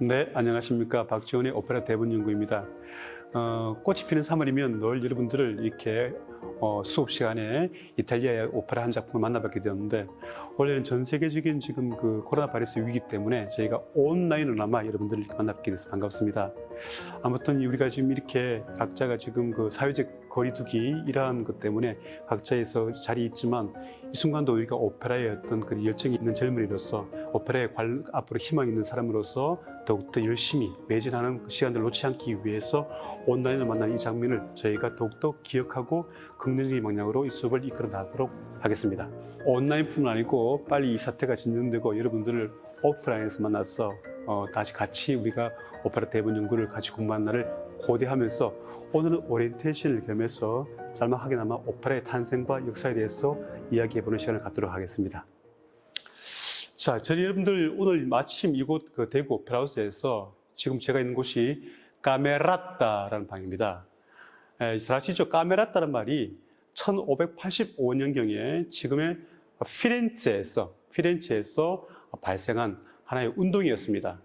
네, 안녕하십니까. 박지원의 오페라 대본 연구입니다. 꽃이 피는 3월이면 늘 여러분들을 이렇게 수업 시간에 이탈리아의 오페라 한 작품을 만나뵙게 되었는데, 원래는 전 세계적인 지금 그 코로나 바이러스 위기 때문에 저희가 온라인으로나마 여러분들을 만나뵙게 돼서 반갑습니다. 아무튼 우리가 지금 이렇게 각자가 지금 그 사회적 거리두기 이러한 것 때문에 각자에서 자리에 있지만, 이 순간도 우리가 오페라의 어떤 그 열정이 있는 젊은이로서, 오페라에 앞으로 희망이 있는 사람으로서 더욱더 열심히 매진하는 그 시간들을 놓지 않기 위해서 온라인을 만난 이 장면을 저희가 더욱더 기억하고 긍정적인 방향으로 이 수업을 이끌어 나가도록 하겠습니다. 온라인뿐만 아니고 빨리 이 사태가 진정되고 여러분들을 오프라인에서 만나서 다시 같이 우리가 오페라 대본 연구를 같이 공부하는 날을 고대하면서, 오늘은 오리엔테이션을 겸해서 짤막하게나마 오페라의 탄생과 역사에 대해서 이야기해보는 시간을 갖도록 하겠습니다. 자, 저희 여러분들 오늘 마침 이곳 그 대구 오페라하우스에서 지금 제가 있는 곳이 카메라타라는 방입니다. 잘 아시죠? 카메라타라는 말이 1585년경에 지금의 피렌체에서 발생한 하나의 운동이었습니다.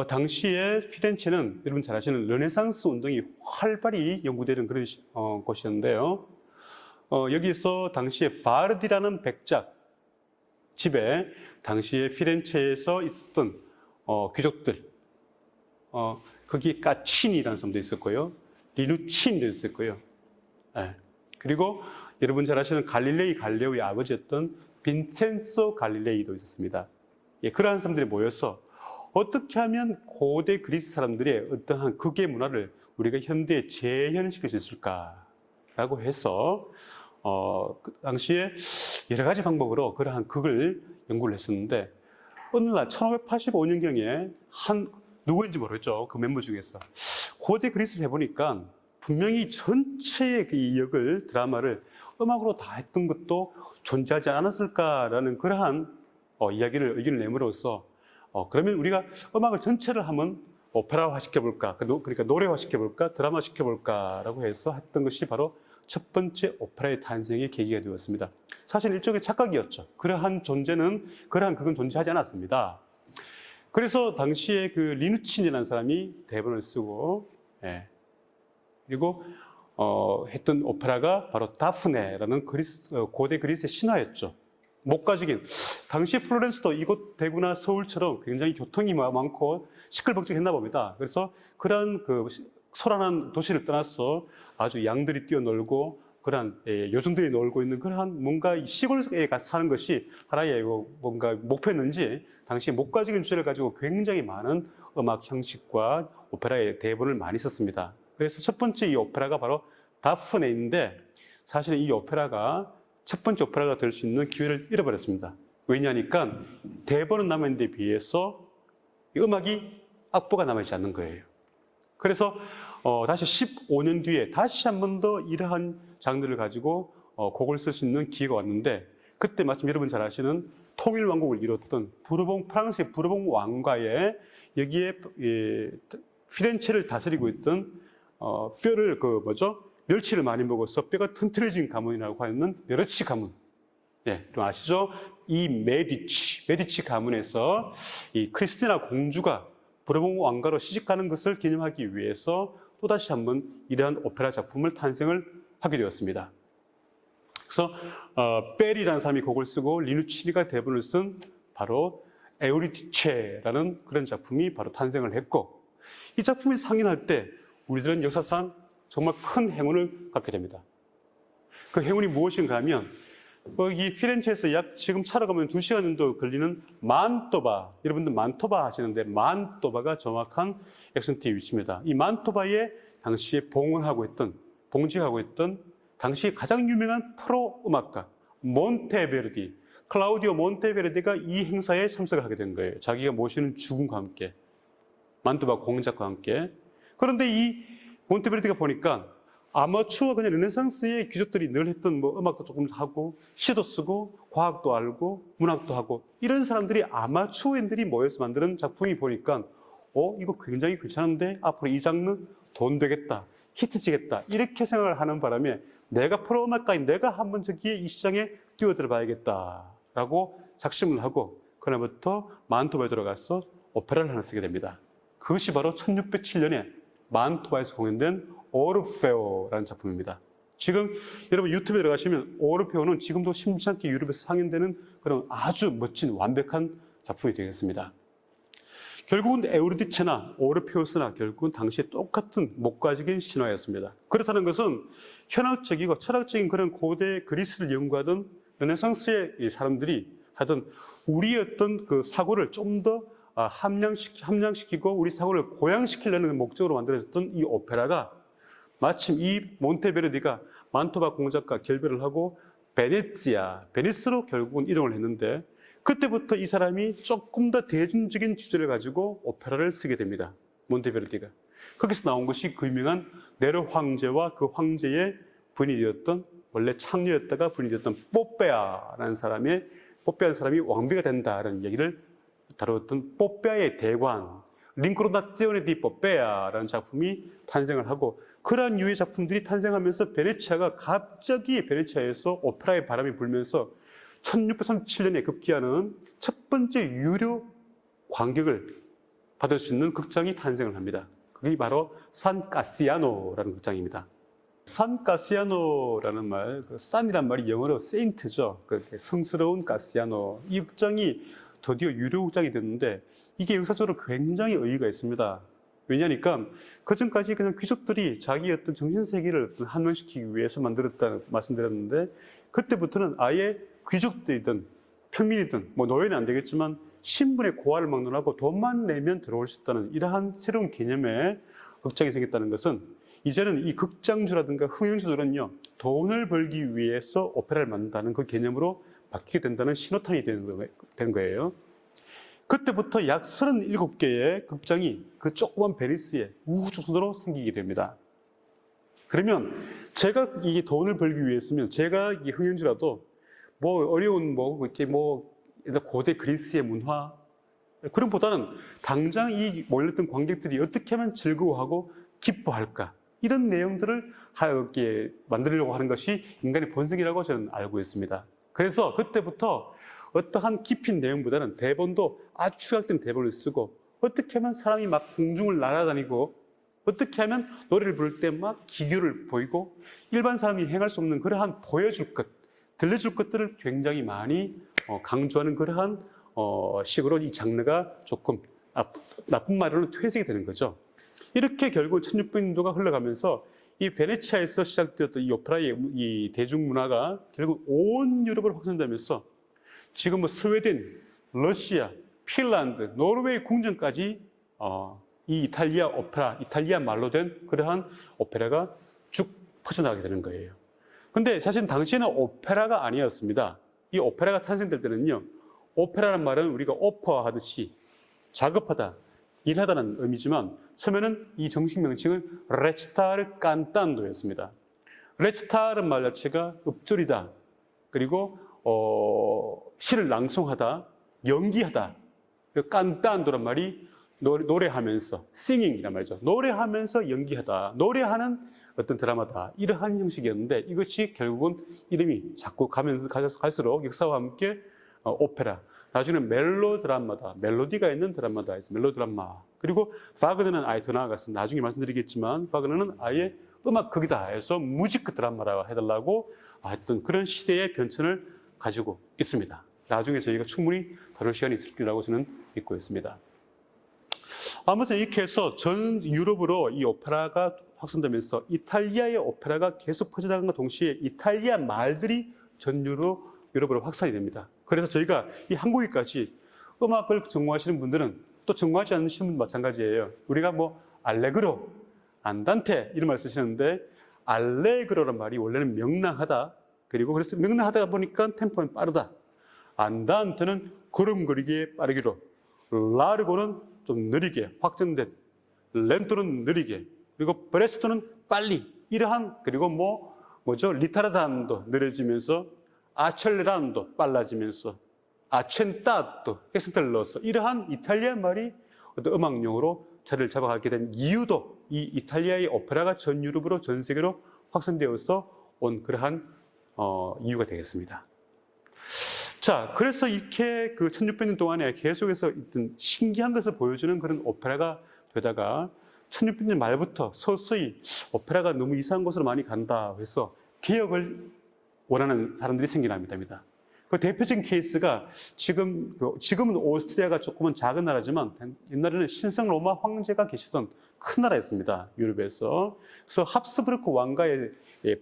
당시에 피렌체는 여러분 잘 아시는 르네상스 운동이 활발히 연구되는 그런 곳이었는데요. 여기서 당시에 바르디라는 백작 집에 당시에 피렌체에서 있었던 귀족들, 거기에 까치니라는 사람도 있었고요, 리누치니도 있었고요. 그리고 여러분 잘 아시는 갈릴레오의 아버지였던 빈첸소 갈릴레이도 있었습니다. 그러한 사람들이 모여서 어떻게 하면 고대 그리스 사람들의 어떠한 극의 문화를 우리가 현대에 재현시킬 수 있을까라고 해서 그 당시에 여러 가지 방법으로 그러한 극을 연구를 했었는데, 어느 날 1585년경에 누구인지 모르겠죠. 그 멤버 중에서 고대 그리스를 해보니까 분명히 전체의 이 역을, 드라마를 음악으로 다 했던 것도 존재하지 않았을까라는 그러한 의견을 내므로써 그러면 우리가 음악을 전체를 한번 오페라화 시켜볼까, 그러니까 노래화 시켜볼까, 드라마 시켜볼까라고 해서 했던 것이 바로 첫 번째 오페라의 탄생의 계기가 되었습니다. 사실 일종의 착각이었죠. 그건 존재하지 않았습니다. 그래서 당시에 그 리누친이라는 사람이 대본을 쓰고, 그리고 했던 오페라가 바로 다프네라는 고대 그리스의 신화였죠. 목가적인, 당시 플로렌스도 이곳 대구나 서울처럼 굉장히 교통이 많고 시끌벅적했나 봅니다. 그래서 그런 그 소란한 도시를 떠나서 아주 양들이 뛰어놀고 그러한 요정들이 놀고 있는 그러한 뭔가 시골에 가서 사는 것이 하나의 뭔가 목표였는지, 당시 목가적인 주제를 가지고 굉장히 많은 음악 형식과 오페라의 대본을 많이 썼습니다. 그래서 첫 번째 이 오페라가 바로 다프네인데, 사실은 이 오페라가 첫 번째 오페라가 될 수 있는 기회를 잃어버렸습니다. 왜냐하니까 대본은 남아있는 데 비해서 음악이 악보가 남아있지 않는 거예요. 그래서 다시 15년 뒤에 다시 한 번 더 이러한 장르를 가지고 곡을 쓸 수 있는 기회가 왔는데, 그때 마침 여러분 잘 아시는 통일왕국을 이뤘던 프랑스의 부르봉 왕가에 여기에 피렌체를 다스리고 있던 뼈를 멸치를 많이 먹어서 뼈가 튼튼해진 가문이라고 하는 메르치 가문. 좀 아시죠? 이 메디치 가문에서 이 크리스티나 공주가 부르봉 왕가로 시집가는 것을 기념하기 위해서 또다시 한번 이러한 오페라 작품을 탄생을 하게 되었습니다. 그래서 베리라는 사람이 곡을 쓰고 리누치니가 대본을 쓴 바로 에우리디체라는 그런 작품이 바로 탄생을 했고, 이 작품이 상演할 때 우리들은 역사상 정말 큰 행운을 갖게 됩니다. 그 행운이 무엇인가 하면, 여기 피렌체에서 지금 차로 가면 2시간 정도 걸리는 만토바, 여러분들 만토바 하시는데, 만토바가 정확한 액센트의 위치입니다. 이 만토바에 당시에 봉직하고 있던 당시 가장 유명한 프로 음악가 몬테베르디, 클라우디오 몬테베르디가 이 행사에 참석을 하게 된 거예요. 자기가 모시는 죽음과 함께, 만토바 공작과 함께. 그런데 이 몬테베르디가 보니까 아마추어 그냥 르네상스의 귀족들이 늘 했던 음악도 조금 하고 시도 쓰고 과학도 알고 문학도 하고 이런 사람들이, 아마추어인들이 모여서 만드는 작품이 보니까 이거 굉장히 괜찮은데 앞으로 이 장르 돈 되겠다, 히트치겠다, 이렇게 생각을 하는 바람에 내가 프로 음악가인 내가 한번 저기에 이 시장에 뛰어들어 봐야겠다라고 작심을 하고, 그날부터 만토바에 들어가서 오페라를 하나 쓰게 됩니다. 그것이 바로 1607년에 만토바에서 공연된 오르페오라는 작품입니다. 지금 여러분 유튜브에 들어가시면 오르페오는 지금도 심상찮게 유럽에서 상연되는 그런 아주 멋진 완벽한 작품이 되겠습니다. 결국은 에우리디체나 오르페우스나 결국은 당시에 똑같은 목가적인 신화였습니다. 그렇다는 것은 현학적이고 철학적인 그런 고대 그리스를 연구하던 르네상스의 이 사람들이 하던 우리의 어떤 그 사고를 좀 더 함량시키고 우리 사고를 고양시키려는 목적으로 만들어졌던 이 오페라가 마침 이 몬테베르디가 만토바 공작과 결별을 하고 베니스로 결국은 이동을 했는데 그때부터 이 사람이 조금 더 대중적인 주제를 가지고 오페라를 쓰게 됩니다. 몬테베르디가. 거기서 나온 것이 그 유명한 네로 황제와 그 황제의 부인이 되었던 원래 창녀였다가 부인이 되었던 뽀빼아라는 사람이 왕비가 된다라는 얘기를 다루었던 뽀빼아의 대관 링크로나zione di 뽀빼아라는 작품이 탄생을 하고 그러한 유의 작품들이 탄생하면서 베네치아에서 오페라의 바람이 불면서 1637년에 급기야는 첫 번째 유료 관객을 받을 수 있는 극장이 탄생을 합니다. 그게 바로 산 카시아노라는 극장입니다. 산 카시아노라는 말, 산이란 말이 영어로 세인트죠. 성스러운 카시아노. 이 극장이 드디어 유료 극장이 됐는데 이게 역사적으로 굉장히 의의가 있습니다. 왜냐하니까 그전까지 그냥 귀족들이 자기의 어떤 정신세계를 한정시키기 위해서 만들었다는 말씀드렸는데 그때부터는 아예 귀족들이든 평민이든 뭐 노예는 안 되겠지만 신분의 고하를 막론하고 돈만 내면 들어올 수 있다는 이러한 새로운 개념의 극장이 생겼다는 것은 이제는 이 극장주라든가 흥행주들은요 돈을 벌기 위해서 오페라를 만든다는 그 개념으로 바뀌게 된다는 신호탄이 되는 거예요. 그때부터 약 37개의 극장이 그 조그만 베니스에 우후죽순으로 생기게 됩니다. 그러면 제가 이 돈을 벌기 위해서면 제가 이 흥행주라도 뭐 어려운 이렇게 고대 그리스의 문화 그런 보다는 당장 이 몰렸던 관객들이 어떻게 하면 즐거워하고 기뻐할까 이런 내용들을 만들려고 하는 것이 인간의 본성이라고 저는 알고 있습니다. 그래서 그때부터 어떠한 깊은 내용보다는 대본도 아주 추락된 대본을 쓰고 어떻게 하면 사람이 막 공중을 날아다니고 어떻게 하면 노래를 부를 때 막 기교를 보이고 일반 사람이 행할 수 없는 그러한 보여줄 것, 들려줄 것들을 굉장히 많이 강조하는 그러한 식으로 이 장르가 조금 나쁜 말로는 퇴색이 되는 거죠. 이렇게 결국 1600년도가 흘러가면서 이 베네치아에서 시작되었던 이 오페라의 이 대중문화가 결국 온 유럽을 확산되면서 지금 뭐 스웨덴, 러시아, 핀란드, 노르웨이 궁전까지 이 이탈리아 오페라, 이탈리아 말로 된 그러한 오페라가 쭉 퍼져나가게 되는 거예요. 근데 사실 당시에는 오페라가 아니었습니다. 이 오페라가 탄생될 때는요, 오페라란 말은 우리가 오퍼 하듯이 작업하다, 일하다는 의미지만 처음에는 이 정식 명칭은 레치타르 깐탄도였습니다. 레치타르 말 자체가 읊조리다, 그리고 시를 낭송하다, 연기하다. 깐탄도란 말이 노래하면서, singing이란 말이죠. 노래하면서 연기하다, 노래하는 어떤 드라마다. 이러한 형식이었는데 이것이 결국은 이름이 자꾸 갈수록 역사와 함께 오페라, 나중에는 멜로드라마다, 멜로디가 있는 드라마다 해서 멜로드라마. 그리고 바그너는 아예 더 나아가서 나중에 말씀드리겠지만 바그너는 아예 음악극이다 해서 뮤지크 드라마라고 해달라고 했던 그런 시대의 변천을 가지고 있습니다. 나중에 저희가 충분히 다룰 시간이 있을 거라고 저는 믿고 있습니다. 아무튼 이렇게 해서 전 유럽으로 이 오페라가 확산되면서 이탈리아의 오페라가 계속 퍼져나간과 동시에 이탈리아 말들이 전 유럽으로 확산이 됩니다. 그래서 저희가 이 한국에까지 음악을 전공하시는 분들은 또 전공하지 않으시는 분도 마찬가지예요. 우리가 뭐 알레그로, 안단테 이런 말 쓰시는데 알레그로란 말이 원래는 명랑하다. 그리고 그래서 명랑하다 보니까 템포는 빠르다. 안단테는 걸음걸이게 빠르기로, 라르고는 좀 느리게 확정된, 렌토는 느리게, 그리고 브레스토는 빨리 이러한 그리고 리타르단도 느려지면서 아첼레란도 빨라지면서 아첸타도 액센트를 넣어서 이러한 이탈리아 말이 어떤 음악용어로 자리를 잡아가게 된 이유도 이 이탈리아의 오페라가 전 유럽으로 전 세계로 확산되어서 온 그러한 이유가 되겠습니다. 자, 그래서 이렇게 그 1600년 동안에 계속해서 있던 신기한 것을 보여주는 그런 오페라가 되다가 1600년 말부터 서서히 오페라가 너무 이상한 곳으로 많이 간다 해서 개혁을 원하는 사람들이 생겨납니다. 그 대표적인 케이스가 지금은 오스트리아가 조금은 작은 나라지만 옛날에는 신성 로마 황제가 계시던 큰 나라였습니다. 유럽에서. 그래서 합스부르크 왕가에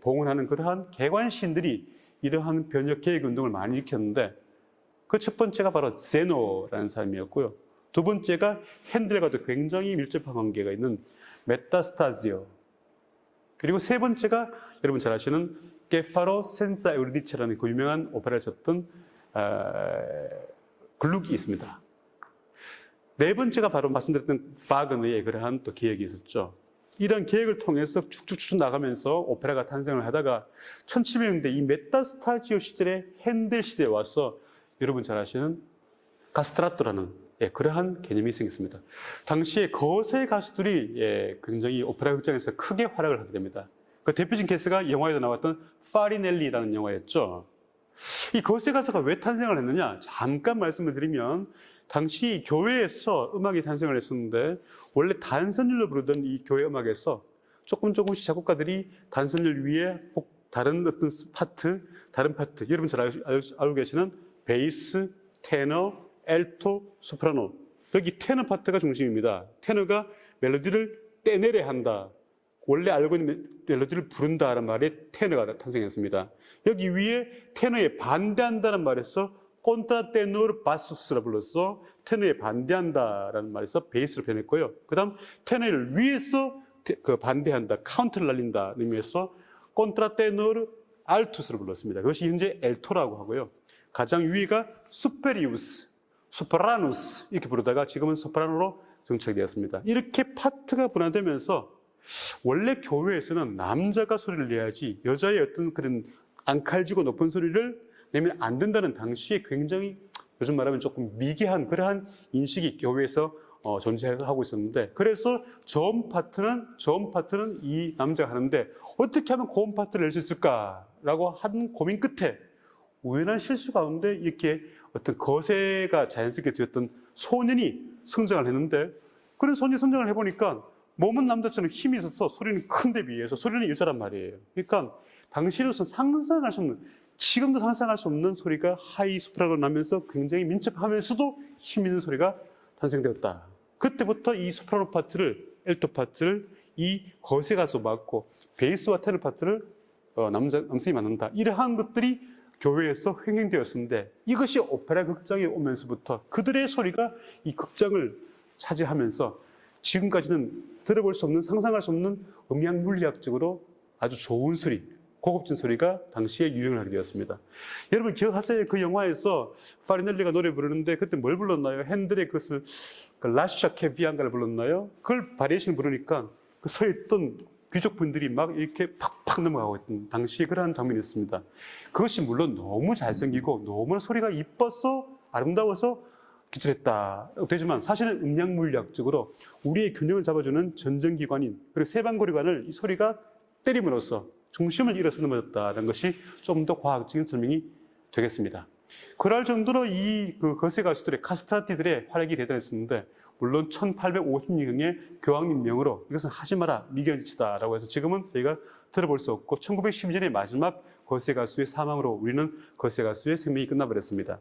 봉헌하는 그러한 개관신들이 이러한 변혁 개혁 운동을 많이 일으켰는데 그 첫 번째가 바로 제노라는 사람이었고요. 두 번째가 핸델과도 굉장히 밀접한 관계가 있는 메타스타지오. 그리고 세 번째가 여러분 잘 아시는 게파로 센자 에우리디체라는 그 유명한 오페라를 썼던 글룩이 있습니다. 네 번째가 바로 말씀드렸던 바그너의 그러한 또 계획이 있었죠. 이런 계획을 통해서 쭉쭉쭉 나가면서 오페라가 탄생을 하다가 1700년대 이 메타스타지오 시절에 핸델 시대에 와서 여러분 잘 아시는 가스트라토라는 그러한 개념이 생겼습니다. 당시에 거세 가수들이 굉장히 오페라 극장에서 크게 활약을 하게 됩니다. 그 대표적인 케이스가 영화에도 나왔던 파리넬리라는 영화였죠. 이 거세 가수가 왜 탄생을 했느냐? 잠깐 말씀을 드리면 당시 교회에서 음악이 탄생을 했었는데 원래 단선율로 부르던 이 교회 음악에서 조금씩 작곡가들이 단선율 위에 다른 어떤 다른 파트, 여러분 잘 알고 계시는 베이스, 테너, 엘토, 소프라노. 여기 테너 파트가 중심입니다. 테너가 멜로디를 떼내려 한다. 원래 알고 있는 멜로디를 부른다라는 말에 테너가 탄생했습니다. 여기 위에 테너에 반대한다는 말에서 콘트라테노르 바수스라 불렀어. 테너에 반대한다라는 말에서 베이스로 변했고요. 그 다음 테너를 위에서 반대한다, 카운트를 날린다 의미에서 콘트라테노르 알투스를 불렀습니다. 그것이 현재 엘토라고 하고요. 가장 위가 수페리우스, 소프라누스 이렇게 부르다가 지금은 소프라노로 정착되었습니다. 이렇게 파트가 분화되면서 원래 교회에서는 남자가 소리를 내야지 여자의 어떤 그런 앙칼지고 높은 소리를 내면 안 된다는 당시에 굉장히 요즘 말하면 조금 미개한 그러한 인식이 교회에서 존재하고 있었는데 그래서 저음 파트는 이 남자가 하는데 어떻게 하면 고음 파트를 낼 수 있을까라고 한 고민 끝에 우연한 실수 가운데 이렇게 어떤 거세가 자연스럽게 되었던 소년이 성장을 했는데 그런 소년이 성장을 해보니까 몸은 남자처럼 힘이 있어서 소리는 큰데 비해서 소리는 여자란 말이에요. 그러니까 당시로서는 상상할 수 없는 지금도 상상할 수 없는 소리가 하이 소프라노로 나면서 굉장히 민첩하면서도 힘 있는 소리가 탄생되었다. 그때부터 이 소프라노 파트를 엘토 파트를 이 거세 가수 맡고 베이스와 테너 파트를 남성이 맡는다. 이러한 것들이 교회에서 횡행되었는데 이것이 오페라 극장에 오면서부터 그들의 소리가 이 극장을 차지하면서 지금까지는 들어볼 수 없는 상상할 수 없는 음향 물리학적으로 아주 좋은 소리, 고급진 소리가 당시에 유행을 하게 되었습니다. 여러분 기억하세요? 그 영화에서 파리넬리가 노래 부르는데 그때 뭘 불렀나요? 핸들의 그것을 라샤케 비앙가를 불렀나요? 그걸 바리에이션 부르니까 그 서 있던 귀족분들이 막 이렇게 팍팍 넘어가고 있던 당시에 그러한 장면이 있습니다. 그것이 물론 너무 잘생기고 너무 소리가 이뻐서 아름다워서 기절했다 되지만 사실은 음량 물리학적으로 우리의 균형을 잡아주는 전정기관인 그리고 세방고리관을 이 소리가 때림으로써 중심을 잃어서 넘어졌다는 것이 좀 더 과학적인 설명이 되겠습니다. 그럴 정도로 이 거세 가수들의 카스트라티들의 활약이 대단했었는데 물론 1856년에 교황님 명으로 이것은 하지 마라 미견지치다라고 해서 지금은 저희가 들어볼 수 없고 1912년의 마지막 거세 가수의 사망으로 우리는 거세 가수의 생명이 끝나버렸습니다.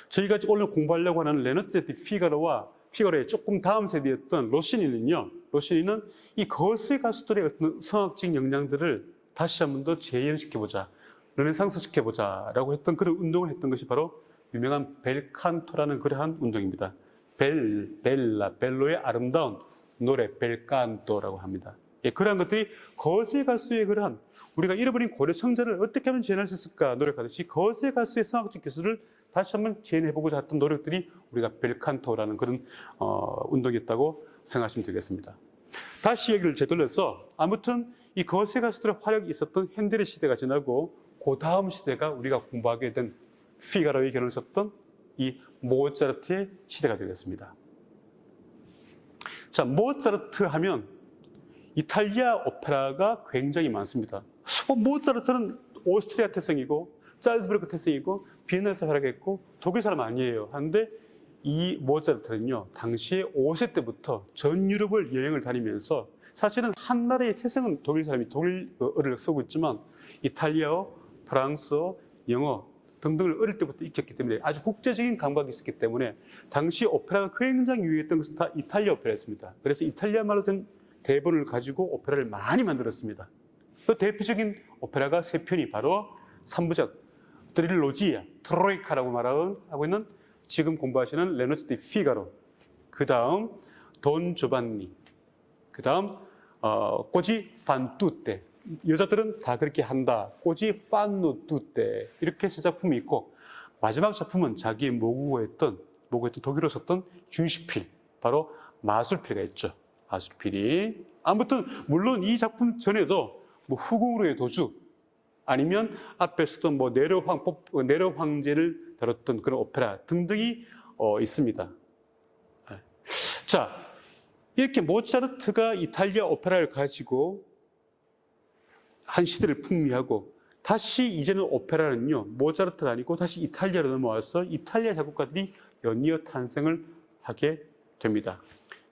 저희가 오늘 공부하려고 하는 레너트 디 피가로의 조금 다음 세대였던 로시니는요. 로시니는 이 거세 가수들의 어떤 성악적인 역량들을 다시 한 번 더 재현시켜보자, 르네상스 시켜보자라고 했던 그런 운동을 했던 것이 바로 유명한 벨칸토라는 그러한 운동입니다. 벨로의 아름다운 노래, 벨칸토라고 합니다. 예, 그러한 것들이 거세 가수의 그러한 우리가 잃어버린 고려 청자를 어떻게 하면 재현할 수 있을까 노력하듯이 거세 가수의 성악적 기술을 다시 한번 재현해보고자 했던 노력들이 우리가 벨칸토라는 그런 운동이었다고 생각하시면 되겠습니다. 다시 얘기를 되돌려서 아무튼 이 거세 가수들의 활약이 있었던 핸델의 시대가 지나고 그 다음 시대가 우리가 공부하게 된 피가로의 결혼을 썼던 이 모차르트의 시대가 되겠습니다. 자, 모차르트 하면 이탈리아 오페라가 굉장히 많습니다. 모차르트는 오스트리아 태생이고 잘츠부르크 태생이고 비엔나에서 활약했고 독일 사람 아니에요. 하는데 이 모차르트는요, 당시에 5세 때부터 전 유럽을 여행을 다니면서 사실은 한 나라의 태생은 독일 사람이 독일어를 쓰고 있지만 이탈리아어, 프랑스어, 영어 등등을 어릴 때부터 익혔기 때문에 아주 국제적인 감각이 있었기 때문에 당시 오페라가 굉장히 유행했던 것은 다 이탈리아 오페라였습니다. 그래서 이탈리아 말로 된 대본을 가지고 오페라를 많이 만들었습니다. 그 대표적인 오페라가 3편이 바로 3부작 트릴로지아, 트로이카라고 말하고 있는 지금 공부하시는 레노치 디 피가로, 그 다음 돈 조반니, 그 다음 꼬지 판투테, 여자들은 다 그렇게 한다, 꼬지 판누투테, 이렇게 세 작품이 있고 마지막 작품은 자기의 모국어였던 독일어 썼던 슈필, 바로 마술피가 있죠. 마술필이. 아무튼 물론 이 작품 전에도 뭐 후궁으로의 도주 아니면 앞에 쓰던 뭐 네로 황제를 다뤘던 그런 오페라 등등이 있습니다. 자, 이렇게 모차르트가 이탈리아 오페라를 가지고 한 시대를 풍미하고 다시 이제는 오페라는요, 모차르트가 아니고 다시 이탈리아로 넘어와서 이탈리아 작곡가들이 연이어 탄생을 하게 됩니다.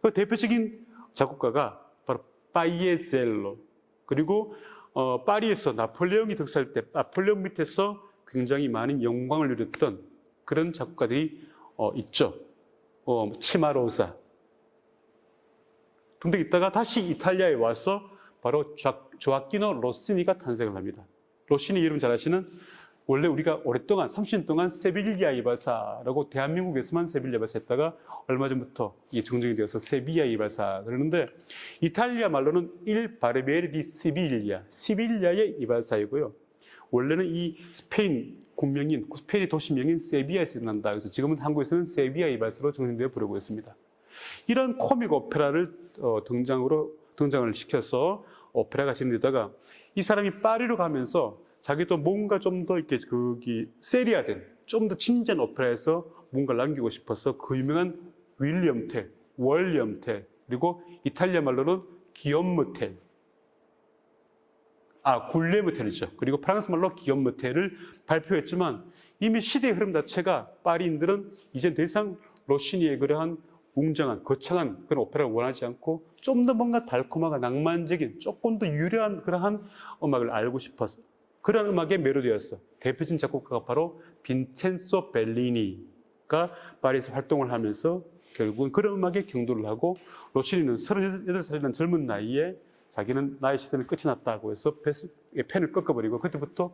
그 대표적인 작곡가가 바로 파이에셀로, 그리고 파리에서 나폴레옹이 득세할 때 나폴레옹 밑에서 굉장히 많은 영광을 누렸던 그런 작곡가들이 있죠. 치마로사 등등 있다가 다시 이탈리아에 와서 바로 조아키노 로시니가 탄생을 합니다. 로시니 여러분 잘 아시는, 원래 우리가 오랫동안 30년 동안 세빌리아 이발사라고 대한민국에서만 세빌리아 이발사 했다가 얼마 전부터 이게 정정이 되어서 세비야 이발사 그러는데, 이탈리아 말로는 일 바르베리 디 시빌리아, 시빌리아의 이발사이고요. 원래는 이 스페인 국명인, 스페인의 도시명인 세비야에서 난다. 그래서 지금은 한국에서는 세비야 이발사로 정정되어 부르고 있습니다. 이런 코믹 오페라를 등장을 시켜서 오페라가 진행되다가 이 사람이 파리로 가면서 자기도 뭔가 좀 더 이렇게 세리아된, 좀 더 진지한 오페라에서 뭔가를 남기고 싶어서 그 유명한 윌리엄 텔, 월리엄 텔, 그리고 이탈리아 말로는 기욤무 텔, 굴레무 텔이죠. 그리고 프랑스 말로 기욤무 텔을 발표했지만 이미 시대의 흐름 자체가 파리인들은 이제 더 이상 로시니의 그러한 웅장한, 거창한 그런 오페라를 원하지 않고 좀 더 뭔가 달콤하고 낭만적인, 조금 더 유려한 그러한 음악을 알고 싶어서 그런 음악의 멜로디였어. 대표적인 작곡가가 바로 빈첸소 벨리니가 파리에서 활동을 하면서 결국은 그런 음악에 경도를 하고, 로시니는 38살이라는 젊은 나이에 자기는 나의 시대는 끝이 났다고 해서 펜을 꺾어버리고 그때부터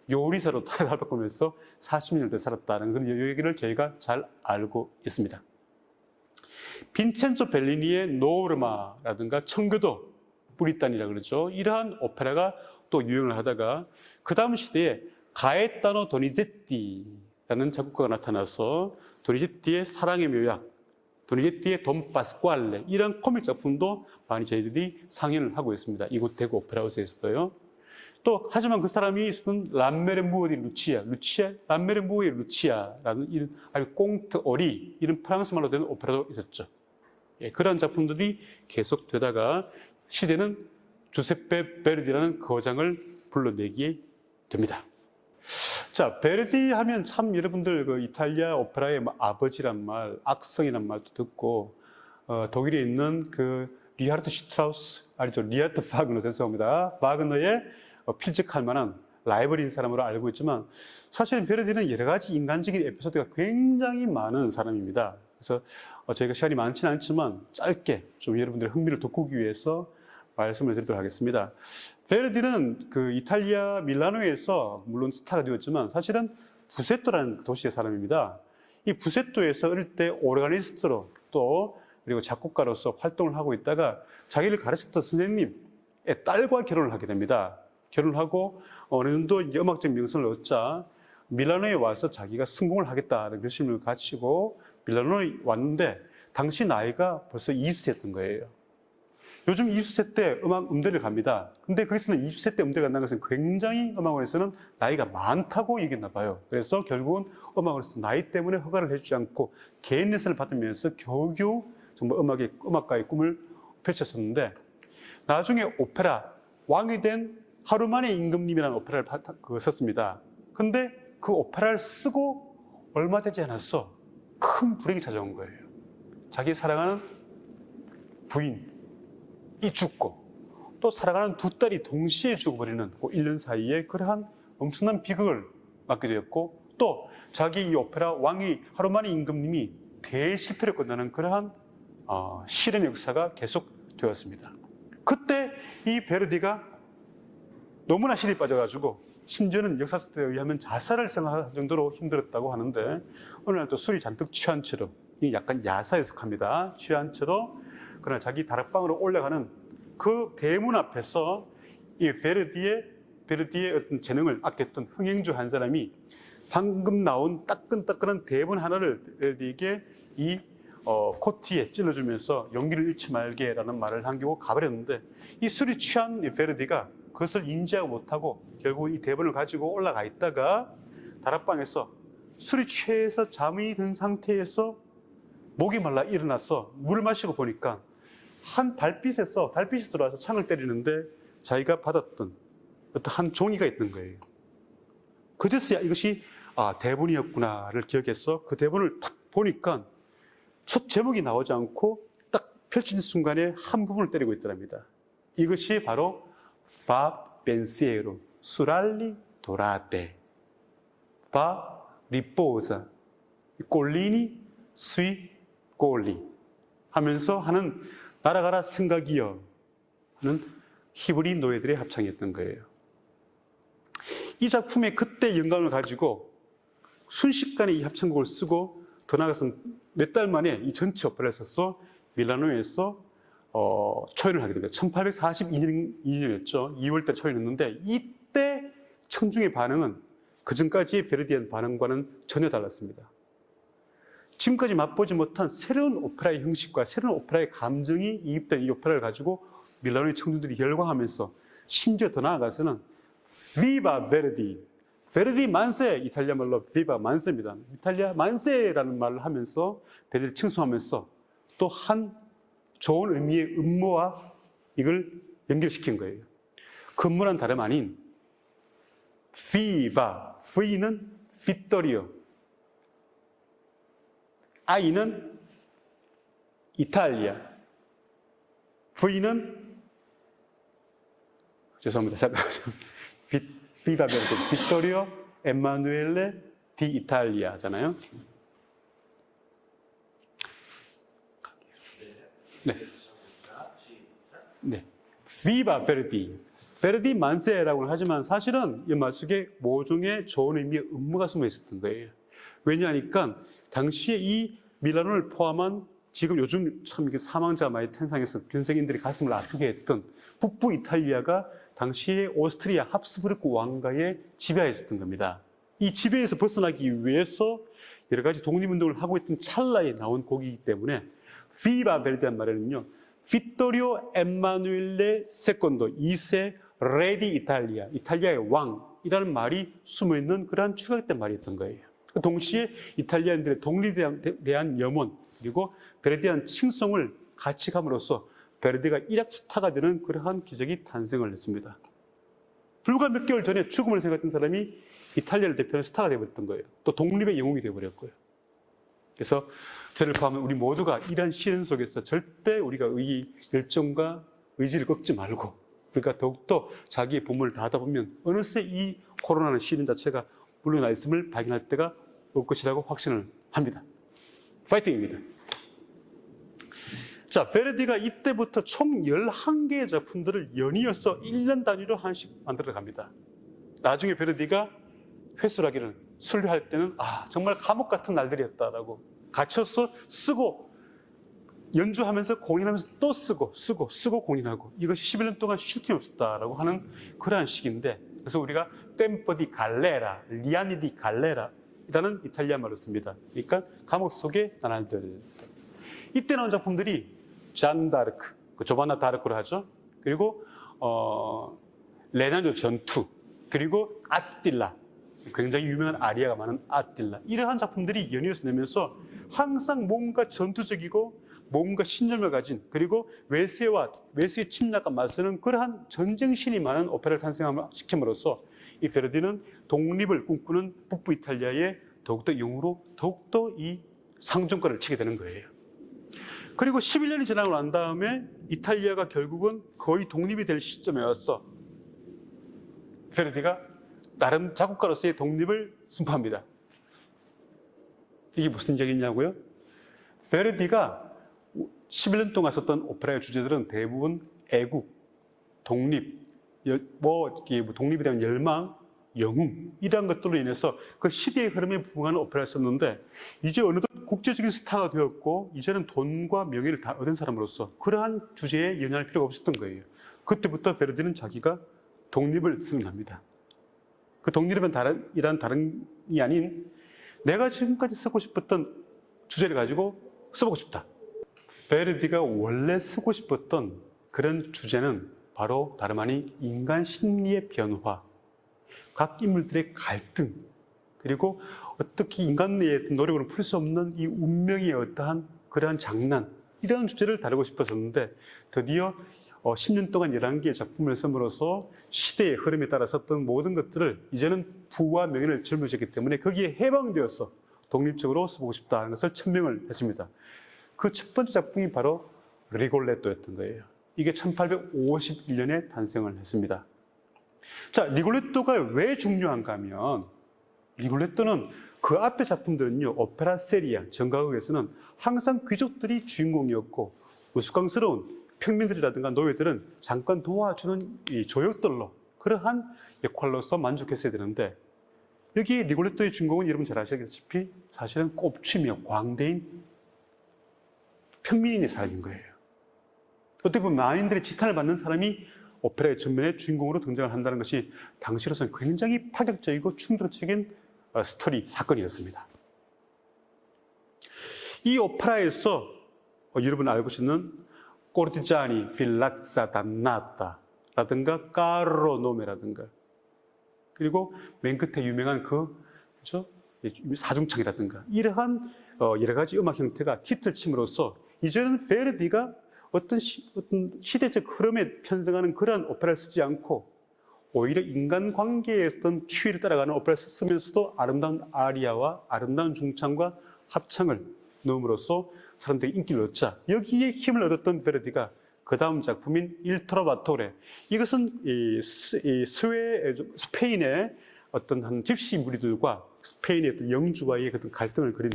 요리사로 탈바꾸면서 40년을 더 살았다는 그런 얘기를 저희가 잘 알고 있습니다. 빈첸조 벨리니의 노르마라든가 청교도 브리탄이라고 그러죠. 이러한 오페라가 또 유행을 하다가 그 다음 시대에 가에타노 도니제티라는 작곡가가 나타나서 도니제티의 사랑의 묘약, 도니제티의 돈 파스quale, 이런 코믹 작품도 많이 저희들이 상연을 하고 있습니다. 이곳 대구 오페라하우스에서도요. 또 하지만 그 사람이 쓰는 람메르무어 디 람메르무어의 루치아라는 이런 아주 꽁트 오리, 이런 프랑스 말로 된 오페라도 있었죠. 그런 작품들이 계속되다가 시대는 주세페 베르디라는 거장을 불러내게 됩니다. 자, 베르디 하면 참 여러분들 그 이탈리아 오페라의 아버지란 말, 악성이란 말도 듣고, 독일에 있는 그 리하르트 슈트라우스, 아니죠, 리하르트 파그너, 죄송합니다. 파그너의 필적할 만한 라이벌인 사람으로 알고 있지만, 사실 베르디는 여러 가지 인간적인 에피소드가 굉장히 많은 사람입니다. 그래서 저희가 시간이 많지는 않지만 짧게 좀 여러분들의 흥미를 돋구기 위해서 말씀을 드리도록 하겠습니다. 베르디는 그 이탈리아 밀라노에서 물론 스타가 되었지만 사실은 부세토라는 도시의 사람입니다. 이 부세토에서 어릴 때 오르가니스트로 또 그리고 작곡가로서 활동을 하고 있다가 자기를 가르쳤던 선생님의 딸과 결혼을 하게 됩니다. 결혼을 하고 어느 정도 음악적 명성을 얻자 밀라노에 와서 자기가 성공을 하겠다는 결심을 갖추고 밀라노에 왔는데 당시 나이가 벌써 20세였던 거예요. 요즘 20세 때 음대를 갑니다. 근데 거기서는 20세 때 음대를 간다는 것은 굉장히 음악원에서는 나이가 많다고 얘기했나 봐요. 그래서 결국은 음악원에서 나이 때문에 허가를 해주지 않고 개인 레슨을 받으면서 겨우겨우 정말 음악가의 꿈을 펼쳤었는데, 나중에 오페라 왕이 된 하루만의 임금님이라는 오페라를 썼습니다. 근데 그 오페라를 쓰고 얼마 되지 않았어. 큰 불행이 찾아온 거예요. 자기 사랑하는 부인이 죽고 또 사랑하는 두 딸이 동시에 죽어버리는 그 1년 사이에 그러한 엄청난 비극을 맞게 되었고, 또 자기 이 오페라 왕이 하루 만에 임금님이 대실패를 끝나는 그러한 시련의 역사가 계속되었습니다. 그때 이 베르디가 너무나 실이 빠져가지고 심지어는 역사서에 의하면 자살을 생각할 정도로 힘들었다고 하는데, 어느 날 또 술이 잔뜩 취한 채로, 이 약간 야사에 속합니다. 취한 채로 그러나 자기 다락방으로 올라가는 그 대문 앞에서 이 베르디의 어떤 재능을 아꼈던 흥행주 한 사람이 방금 나온 따끈따끈한 대본 하나를 베르디에게 이 코트에 찔러주면서 용기를 잃지 말게라는 말을 남기고 가버렸는데, 이 술이 취한 이 베르디가 그것을 인지하고 못하고 결국 이 대본을 가지고 올라가 있다가 다락방에서 술이 취해서 잠이 든 상태에서 목이 말라 일어나서 물을 마시고 보니까 한 달빛이 들어와서 창을 때리는데 자기가 받았던 어떤 한 종이가 있는 거예요. 그제서야 이것이 대본이었구나를 기억해서 그 대본을 딱 보니까 첫 제목이 나오지 않고 딱 펼쳐진 순간에 한 부분을 때리고 있더랍니다. 이것이 바로 파 펜시에로 수랄리 도라테 파 리포자 꼴리니 스위 꼴리 하면서 하는 날아가라 생각이여 하는 히브리 노예들의 합창이었던 거예요. 이 작품에 그때 영감을 가지고 순식간에 이 합창곡을 쓰고 더 나아가서 몇 달 만에 이 전체 오페라를 써서 밀라노에서 초연을 하게 됩니다. 1842년이었죠. 2월달 초연했는데 이때 청중의 반응은 그전까지의 베르디안 반응과는 전혀 달랐습니다. 지금까지 맛보지 못한 새로운 오페라의 형식과 새로운 오페라의 감정이 이입된 이 오페라를 가지고 밀라노의 청중들이 열광하면서 심지어 더 나아가서는 비바 베르디, 베르디 만세, 이탈리아 말로 비바 만세입니다. 이탈리아 만세라는 말을 하면서 베르디를 칭송하면서 또 한 좋은 의미의 음모와 이걸 연결시킨 거예요. 그 음모는 다름 아닌 비바, V는 비토리오, I는 이탈리아, V는 죄송합니다. 비바 베르디, 비토리오 에마누엘레 디 이탈리아잖아요. 네. 비바 베르디. 베르디 만세라고는 하지만 사실은 이 말 속에 모종의 좋은 의미의 음모가 숨어 있었던 거예요. 왜냐하니까 당시에 이 밀라노를 포함한 지금 요즘 참 사망자 많이 탄생해서 변생인들이 가슴을 아프게 했던 북부 이탈리아가 당시에 오스트리아 합스부르크 왕가의 지배하에 있었던 겁니다. 이 지배에서 벗어나기 위해서 여러 가지 독립운동을 하고 있던 찰나에 나온 곡이기 때문에 비바 베르디란 말에는요, 비토리오 에마누엘레 세컨도 2세 레디 이탈리아, 이탈리아의 왕이라는 말이 숨어있는 그러한 추가된 말이었던 거예요. 동시에 이탈리아인들의 독립에 대한 염원 그리고 베르디안 칭송을 같이 감으로써 베르디가 일약 스타가 되는 그러한 기적이 탄생을 했습니다. 불과 몇 개월 전에 죽음을 생각했던 사람이 이탈리아를 대표하는 스타가 되어버렸던 거예요. 또 독립의 영웅이 되어버렸고요. 그래서 저를 포함한 우리 모두가 이러한 시련 속에서 절대 우리가 열정과 의지를 꺾지 말고, 그러니까 더욱더 자기의 본분을 다하다 보면 어느새 이 코로나는 시련 자체가 물러나 있음을 발견할 때가 올 것이라고 확신을 합니다. 파이팅입니다. 자, 베르디가 이때부터 총 11개의 작품들을 연이어서 1년 단위로 하나씩 만들어 갑니다. 나중에 베르디가 회수하기를 순례할 때는 정말 감옥 같은 날들이었다라고 갇혀서 쓰고 연주하면서 공연하면서 또 쓰고 공연하고 이것이 11년 동안 쉴 틈이 없었다라고 하는 그러한 시기인데, 그래서 우리가 템포 디 갈레라, 리아니 디 갈레라라는 이탈리아 말을 씁니다. 그러니까 감옥 속의 나날들. 이때 나온 작품들이 잔 다르크, 조바나 다르크로 하죠. 그리고 레나뇨 전투, 그리고 아틸라, 굉장히 유명한 아리아가 많은 아틸라, 이러한 작품들이 연이어서 내면서 항상 뭔가 전투적이고 뭔가 신념을 가진, 그리고 외세의 침략과 맞서는 그러한 전쟁신이 많은 오페라를 탄생시킴으로써 이 베르디는 독립을 꿈꾸는 북부 이탈리아의 더욱더 영웅으로 더욱더 이 상종가를 치게 되는 거예요. 그리고 11년이 지나고 난 다음에 이탈리아가 결국은 거의 독립이 될 시점에 와서 베르디가 나름 작곡가로서의 독립을 선포합니다. 이게 무슨 얘기냐고요? 베르디가 11년 동안 썼던 오페라의 주제들은 대부분 애국, 독립, 독립에 대한 열망, 영웅 이러한 것들로 인해서 그 시대의 흐름에 부응하는 오페라를 썼는데 이제 어느덧 국제적인 스타가 되었고 이제는 돈과 명예를 다 얻은 사람으로서 그러한 주제에 연연할 필요가 없었던 거예요. 그때부터 베르디는 자기가 독립을 선언합니다. 그 독립은 다른이 아닌 내가 지금까지 쓰고 싶었던 주제를 가지고 써보고 싶다. 베르디가 원래 쓰고 싶었던 그런 주제는 바로 다름 아닌 인간 심리의 변화, 각 인물들의 갈등, 그리고 어떻게 인간의 노력으로 풀 수 없는 이 운명의 어떠한 그러한 장난, 이런 주제를 다루고 싶었었는데 드디어 10년 동안 11개의 작품을 쓰므로써 시대의 흐름에 따라 썼던 모든 것들을 이제는 부와 명예를 짊어졌기 때문에 거기에 해방되어서 독립적으로 써보고 싶다는 것을 천명을 했습니다. 그 첫 번째 작품이 바로 리골레토였던 거예요. 이게 1851년에 탄생을 했습니다. 자, 리골레토가 왜 중요한가 하면 리골레토는 그 앞의 작품들은요, 오페라 세리아, 정가극에서는 항상 귀족들이 주인공이었고 우스꽝스러운 평민들이라든가 노예들은 잠깐 도와주는 이 조역들로 그러한 역할로서 만족했어야 되는데 여기 리골레토의 주인공은 여러분 잘 아시다시피 사실은 꼽치며 광대인 평민인의 사람인 거예요. 어떻게 보면 만인들의 지탄을 받는 사람이 오페라의 전면에 주인공으로 등장을 한다는 것이 당시로서는 굉장히 파격적이고 충격적인 스토리, 사건이었습니다. 이 오페라에서 여러분 알고 계시는 코르티자니 필라자 단나타 라든가 까르로 노메라든가 그리고 맨 끝에 유명한 그죠? 사중창이라든가 이러한 여러 가지 음악 형태가 히트를 침으로써 이제는 베르디가 어떤 시대적 흐름에 편성하는 그러한 오페라를 쓰지 않고 오히려 인간관계의 어떤 추이를 따라가는 오페라를 쓰면서도 아름다운 아리아와 아름다운 중창과 합창을 넣음으로써 사람들이 인기를 얻자 여기에 힘을 얻었던 베르디가 그 다음 작품인 Il Trovatore, 이것은 스페인의 어떤 한 집시 무리들과 스페인의 어떤 영주와의 어떤 갈등을 그린,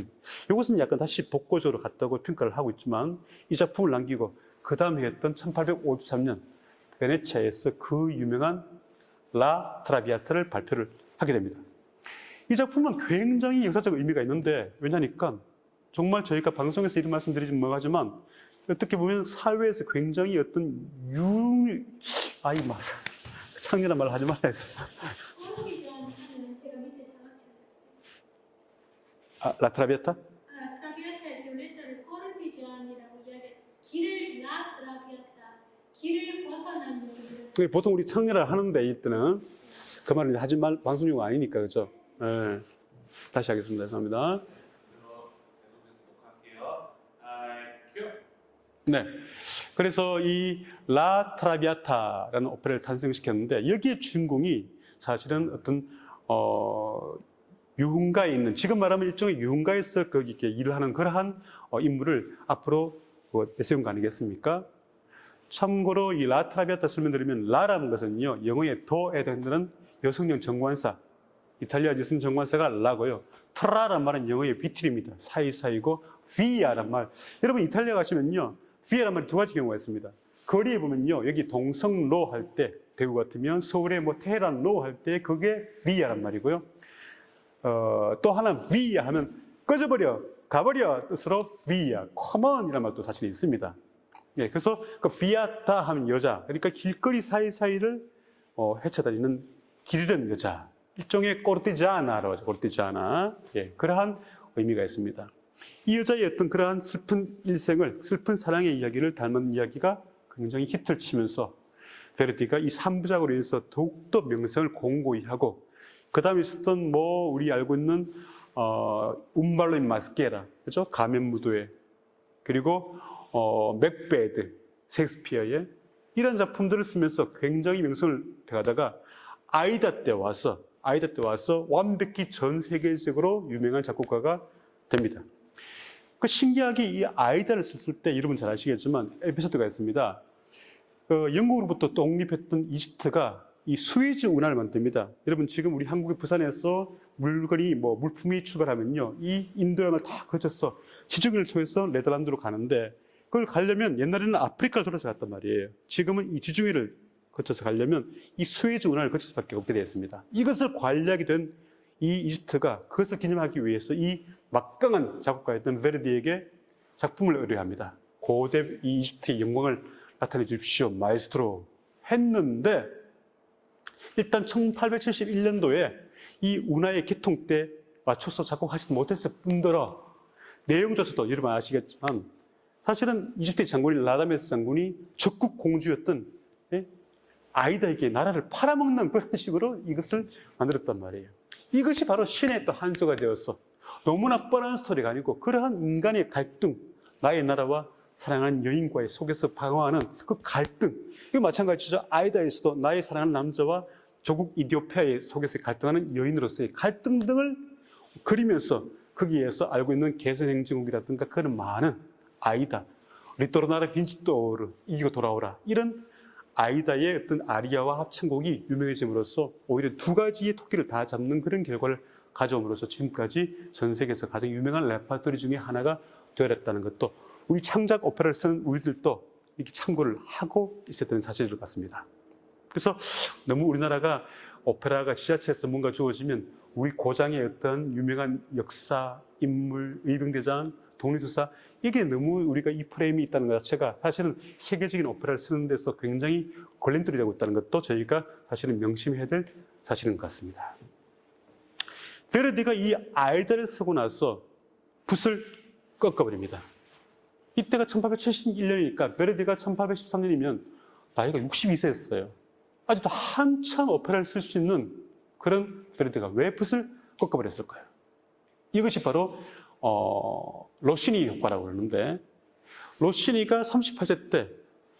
이것은 약간 다시 독고적으로 갔다고 평가를 하고 있지만 이 작품을 남기고 그 다음에 했던 1853년 베네치아에서 그 유명한 라 트라비아타를 발표를 하게 됩니다. 이 작품은 굉장히 역사적 의미가 있는데 왜냐니까 정말 저희가 방송에서 이런 말씀드리지 뭐하지만 어떻게 보면 사회에서 굉장히 어떤 창렬한 말을 하지 말라 해서 라트라비아타? 트라비아타의 레터를 코르티지안이라고 이야기해. 길을 라트라비아타, 길을 벗어난 요리. 보통 우리 창렬을 하는데 이때는 그 말을 하지 말 방송용 아니니까 그렇죠? 네. 다시 하겠습니다. 죄송합니다. 네. 그래서 이 라 트라비아타라는 오페라를 탄생시켰는데 여기에 주인공이 사실은 어떤 유흥가에 있는, 지금 말하면 일종의 유흥가에서 거기 이렇게 일을 하는 그러한 인물을 앞으로 내세운 거 아니겠습니까? 참고로 이 라 트라비아타 설명드리면 라라는 것은요, 영어의 더에 해당되는 여성형 정관사, 이탈리아 여성 정관사가 라고요. 트라란 말은 영어의 비틀입니다. 사이사이고 비아란 말. 여러분 이탈리아 가시면요, 비아란 말이 두 가지 경우가 있습니다. 거리에 보면요, 여기 동성로 할 때 대구 같으면 서울에 뭐 테헤란로 할 때 그게 비아란 말이고요. 또 하나 비아 하면 꺼져버려, 가버려 뜻으로 비아, 커먼이라는 말도 사실 있습니다. 예, 그래서 그 비아타 하면 여자, 그러니까 길거리 사이사이를 헤쳐다니는 길 잃은 여자, 일종의 코르티자나라고 하죠. 코르티자나. 예, 그러한 의미가 있습니다. 이 여자의 어떤 그러한 슬픈 일생을, 슬픈 사랑의 이야기를 담은 이야기가 굉장히 히트를 치면서 베르디가 이 3부작으로 인해서 더욱더 명성을 공고히 하고, 그 다음에 있었던 우리 알고 있는 운발로 인 마스케라, 그죠? 가면무도회, 그리고 맥베드, 셰익스피어의 이런 작품들을 쓰면서 굉장히 명성을 배가다가 아이다 때 와서 완벽히 전 세계적으로 유명한 작곡가가 됩니다. 그 신기하게 이 아이다를 썼을 때 여러분 잘 아시겠지만 에피소드가 있습니다. 영국으로부터 독립했던 이집트가 이 수에즈 운하를 만듭니다. 여러분 지금 우리 한국의 부산에서 물건이 물품이 출발하면요, 이 인도양을 다 거쳐서 지중해를 통해서 네덜란드로 가는데, 그걸 가려면 옛날에는 아프리카를 돌아서 갔단 말이에요. 지금은 이 지중해를 거쳐서 가려면 이 수에즈 운하를 거칠 수밖에 없게 되었습니다. 이것을 관리하게 된 이 이집트가 그것을 기념하기 위해서 이 막강한 작곡가였던 베르디에게 작품을 의뢰합니다. 고대 이 이집트의 영광을 나타내 주십시오, 마에스트로 했는데, 일단 1871년도에 이 운하의 개통 때 맞춰서 작곡하지도 못했을 뿐더러 내용조차도 여러분 아시겠지만 사실은 이집트의 장군인 라다메스 장군이 적국 공주였던 아이다에게 나라를 팔아먹는 그런 식으로 이것을 만들었단 말이에요. 이것이 바로 신의 또 한수가 되어서 너무나 뻔한 스토리가 아니고 그러한 인간의 갈등, 나의 나라와 사랑하는 여인과의 속에서 방황하는 그 갈등, 이거 마찬가지죠. 아이다에서도 나의 사랑하는 남자와 조국 이디오피아의 속에서 갈등하는 여인으로서의 갈등 등을 그리면서 거기에서 알고 있는 개선행진곡이라든가 그런 많은 아이다, 리토르나라 빈치토르, 이기고 돌아오라, 이런 아이다의 어떤 아리아와 합창곡이 유명해짐으로써 오히려 두 가지의 토끼를 다 잡는 그런 결과를 가져옴으로써 지금까지 전 세계에서 가장 유명한 레퍼토리 중에 하나가 되어냈다는 것도 우리 창작 오페라를 쓰는 우리들도 이렇게 참고를 하고 있어야 되는 사실일 것 같습니다. 그래서 너무 우리나라가 오페라가 지자체에서 뭔가 주어지면 우리 고장의 어떤 유명한 역사, 인물, 의병대장, 독립투사, 이게 너무 우리가 이 프레임이 있다는 것 자체가 사실은 세계적인 오페라를 쓰는 데서 굉장히 걸림돌이 되고 있다는 것도 저희가 사실은 명심해야 될 사실인 것 같습니다. 베르디가 이 아이다를 쓰고 나서 붓을 꺾어버립니다. 이때가 1871년이니까 베르디가 1813년이면 나이가 62세였어요. 아직도 한참 오페라를 쓸 수 있는 그런 베르디가 왜 붓을 꺾어버렸을까요? 이것이 바로 로시니 효과라고 그러는데, 로시니가 38세 때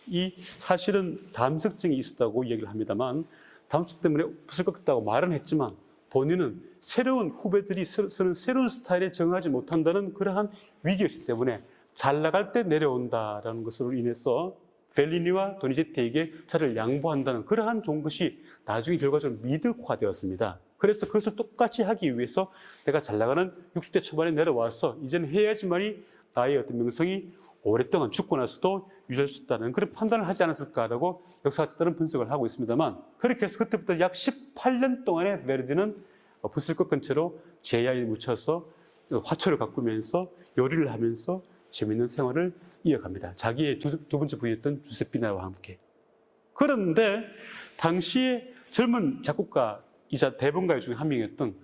이 사실은 담석증이 있었다고 얘기를 합니다만, 담석 때문에 붓을 꺾었다고 말은 했지만 본인은 새로운 후배들이 쓰는 새로운 스타일에 적응하지 못한다는 그러한 위기였기 때문에 잘 나갈 때 내려온다라는 것으로 인해서 펠리니와 도니제티에게 차를 양보한다는 그러한 좋은 것이 나중에 결과적으로 미덕화되었습니다. 그래서 그것을 똑같이 하기 위해서 내가 잘 나가는 60대 초반에 내려와서 이제는 해야지만이 나의 어떤 명성이 오랫동안 죽고 나서도 유지할 수 있다는 그런 판단을 하지 않았을까라고 역사가 따른 분석을 하고 있습니다만, 그렇게 해서 그때부터 약 18년 동안의 베르디는 붓을 꺾은 채로 제야에 묻혀서 화초를 가꾸면서 요리를 하면서 재미있는 생활을 이어갑니다. 자기의 두 번째 부인이었던 주세피나와 함께. 그런데 당시에 젊은 작곡가이자 대본가 중에 한 명이었던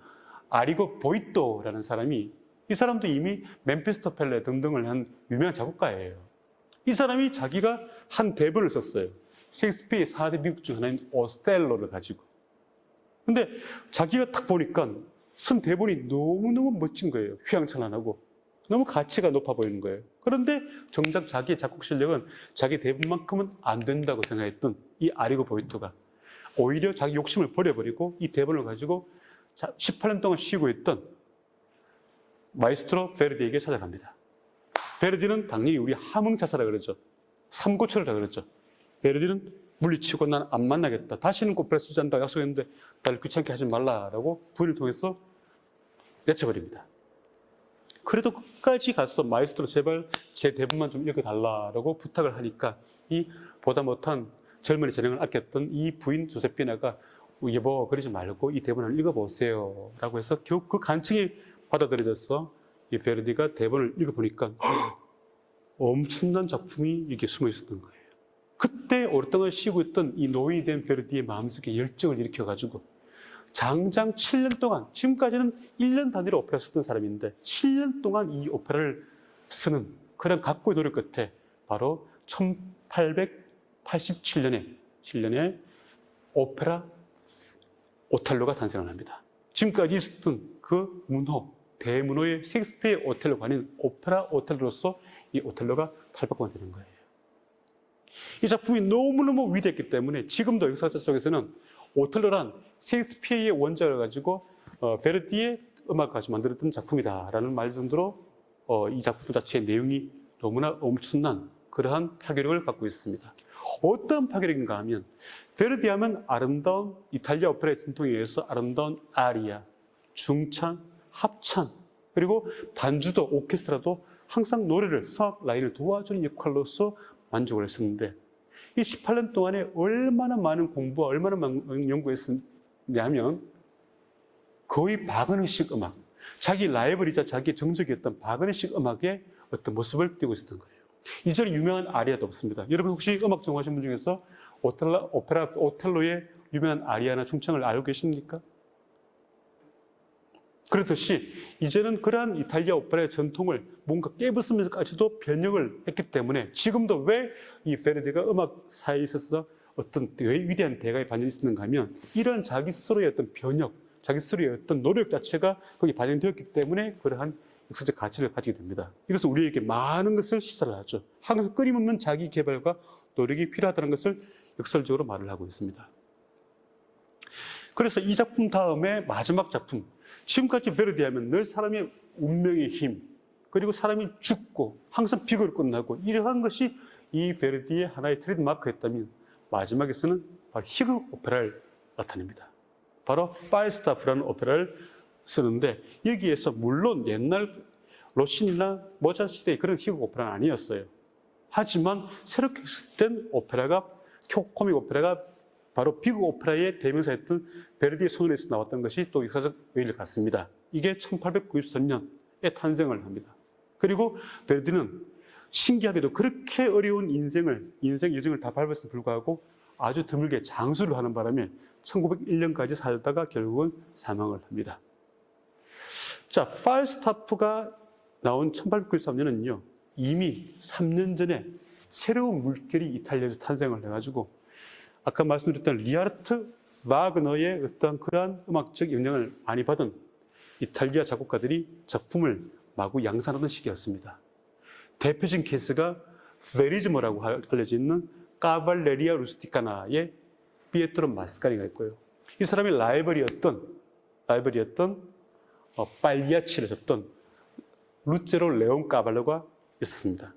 아리고 보이토라는 사람이, 이 사람도 이미 멤피스토펠레 등등을 한 유명한 작곡가예요. 이 사람이 자기가 한 대본을 썼어요. 셰익스피어의 4대 미국 중 하나인 오셀로를 가지고. 근데 자기가 딱 보니까 쓴 대본이 너무너무 멋진 거예요. 휘황찬란하고 너무 가치가 높아 보이는 거예요. 그런데 정작 자기의 작곡 실력은 자기 대본만큼은 안 된다고 생각했던 이 아리고 보이토가 오히려 자기 욕심을 버려버리고 이 대본을 가지고 18년 동안 쉬고 있던 마이스트로 베르디에게 찾아갑니다. 베르디는 당연히 우리 함흥자사라 그러죠. 삼고초라 그러죠. 베르디는 물리치고 난 안 만나겠다. 다시는 오페라 쓰지 않는다 약속했는데 나를 귀찮게 하지 말라라고 부인을 통해서 내쳐버립니다. 그래도 끝까지 가서 마이스트로 제발 제 대본만 좀 읽어달라라고 부탁을 하니까 이 보다 못한 젊은이 재능을 아꼈던 이 부인 조세피나가 여보 그러지 말고 이 대본을 읽어보세요 라고 해서 결국 그 간청이 받아들여져서 이 베르디가 대본을 읽어보니까 엄청난 작품이 이게 숨어 있었던 거예요. 그때 오랫동안 쉬고 있던 이 노인이 된 베르디의 마음속에 열정을 일으켜가지고 장장 7년 동안, 지금까지는 1년 단위로 오페라 쓰던 사람인데 7년 동안 이 오페라를 쓰는 그런 각고의 노력 끝에 바로 1887년에 오페라 오텔로가 탄생을 합니다. 지금까지 있었던 그 문호, 대문호의 셰익스피어의 오텔로가 아닌 오페라 오텔로로서 이 오텔로가 탈바꿈이 되는 거예요. 이 작품이 너무너무 위대했기 때문에 지금도 역사자 쪽에서는 오텔로란 셰익스피어의 원작을 가지고 베르디의 음악까지 만들었던 작품이다라는 말 정도로 이 작품 자체의 내용이 너무나 엄청난 그러한 파괴력을 갖고 있습니다. 어떤 파괴력인가 하면 베르디 하면 아름다운 이탈리아 오페라의 전통에 의해서 아름다운 아리아, 중창, 합창, 그리고 반주도 오케스트라도 항상 노래를, 성악 라인을 도와주는 역할로서 만족을 했었는데 이 18년 동안에 얼마나 많은 공부와 얼마나 많은 연구했었냐면 거의 바그너식 음악, 자기 라이벌이자 자기 정적이었던 바그너식 음악의 어떤 모습을 띄고 있었던 거예요. 이전에 유명한 아리아도 없습니다. 여러분 혹시 음악 전공하신 분 중에서 오페라 오텔로의 유명한 아리아나 중창을 알고 계십니까? 그렇듯이 이제는 그러한 이탈리아 오페라의 전통을 뭔가 깨부수면서까지도 변형을 했기 때문에 지금도 왜 이 베르디가 음악사에 있어서 어떤 위대한 대가의 반전이 있었는가 하면 이런 자기 스스로의 어떤 변형, 자기 스스로의 어떤 노력 자체가 거기 반영되었기 때문에 그러한 역사적 가치를 가지게 됩니다. 이것은 우리에게 많은 것을 시사를 하죠. 항상 끊임없는 자기 개발과 노력이 필요하다는 것을 역설적으로 말을 하고 있습니다. 그래서 이 작품 다음에 마지막 작품, 지금까지 베르디 하면 늘 사람의 운명의 힘, 그리고 사람이 죽고 항상 비극으로 끝나고 이러한 것이 이 베르디의 하나의 트레이드마크였다면 마지막에서는 바로 희극 오페라를 나타냅니다. 바로 파이스타프라는 오페라를 쓰는데 여기에서 물론 옛날 로시니나 모차르트 시대의 그런 희극 오페라는 아니었어요. 하지만 새롭게 된 오페라가 코믹 오페라가 바로 비극 오페라의 대명사였던 베르디의 손에서 나왔던 것이 또 역사적 의의를 갖습니다. 이게 1893년에 탄생을 합니다. 그리고 베르디는 신기하게도 그렇게 어려운 인생 여정을 다 밟았음에도 불구하고 아주 드물게 장수를 하는 바람에 1901년까지 살다가 결국은 사망을 합니다. 자, 팔스타프가 나온 1893년은요, 이미 3년 전에 새로운 물결이 이탈리아에서 탄생을 해가지고 아까 말씀드렸던 리하르트 바그너의 어떤 그러한 음악적 영향을 많이 받은 이탈리아 작곡가들이 작품을 마구 양산하던 시기였습니다. 대표적인 케이스가 베리즈모라고 알려져 있는 카발레리아 루스티카나의 피에트로 마스카니가 있고요. 이 사람이 라이벌이었던 빨리아치를 졌던 루체로 레온 카발로가 있었습니다.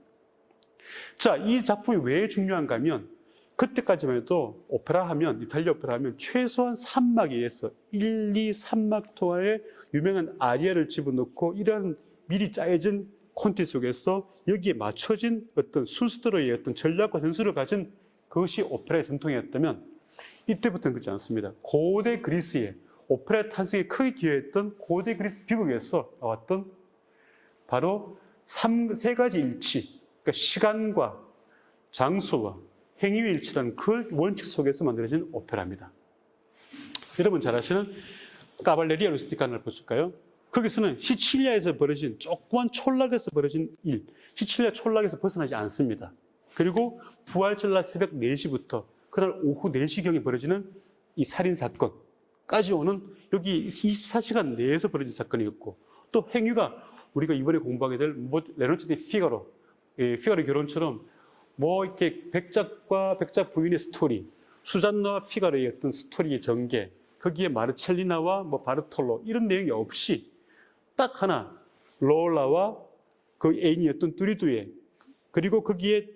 자, 이 작품이 왜 중요한가 하면 그때까지만 해도 오페라 하면, 이탈리아 오페라 하면 최소한 3막에 의해서 1, 2, 3막 동안에 유명한 아리아를 집어넣고 이러한 미리 짜여진 콘티 속에서 여기에 맞춰진 어떤 순서대로의 어떤 전략과 전술을 가진 그것이 오페라의 전통이었다면 이때부터는 그렇지 않습니다. 고대 그리스의 오페라 탄생에 크게 기여했던 고대 그리스 비극에서 나왔던 바로 세 가지 일치, 그러니까 시간과 장소와 행위의 일치라는 그 원칙 속에서 만들어진 오페라입니다. 여러분 잘 아시는 카발레리아 루스티카나를 보실까요? 거기서는 시칠리아에서 벌어진 조그만 촌락에서 벌어진 일, 시칠리아 촌락에서 벗어나지 않습니다. 그리고 부활절날 새벽 4시부터 그날 오후 4시경에 벌어지는 이 살인사건까지 오는 여기 24시간 내에서 벌어진 사건이었고 또 행위가 우리가 이번에 공부하게 될 레노츠의 피가로 결혼처럼 이렇게 백작과 백작 부인의 스토리, 수잔나와 피가로의 어떤 스토리의 전개, 거기에 마르첼리나와 바르톨로 이런 내용이 없이 딱 하나 롤라와 그 애인이었던 뚜리두의 그리고 거기에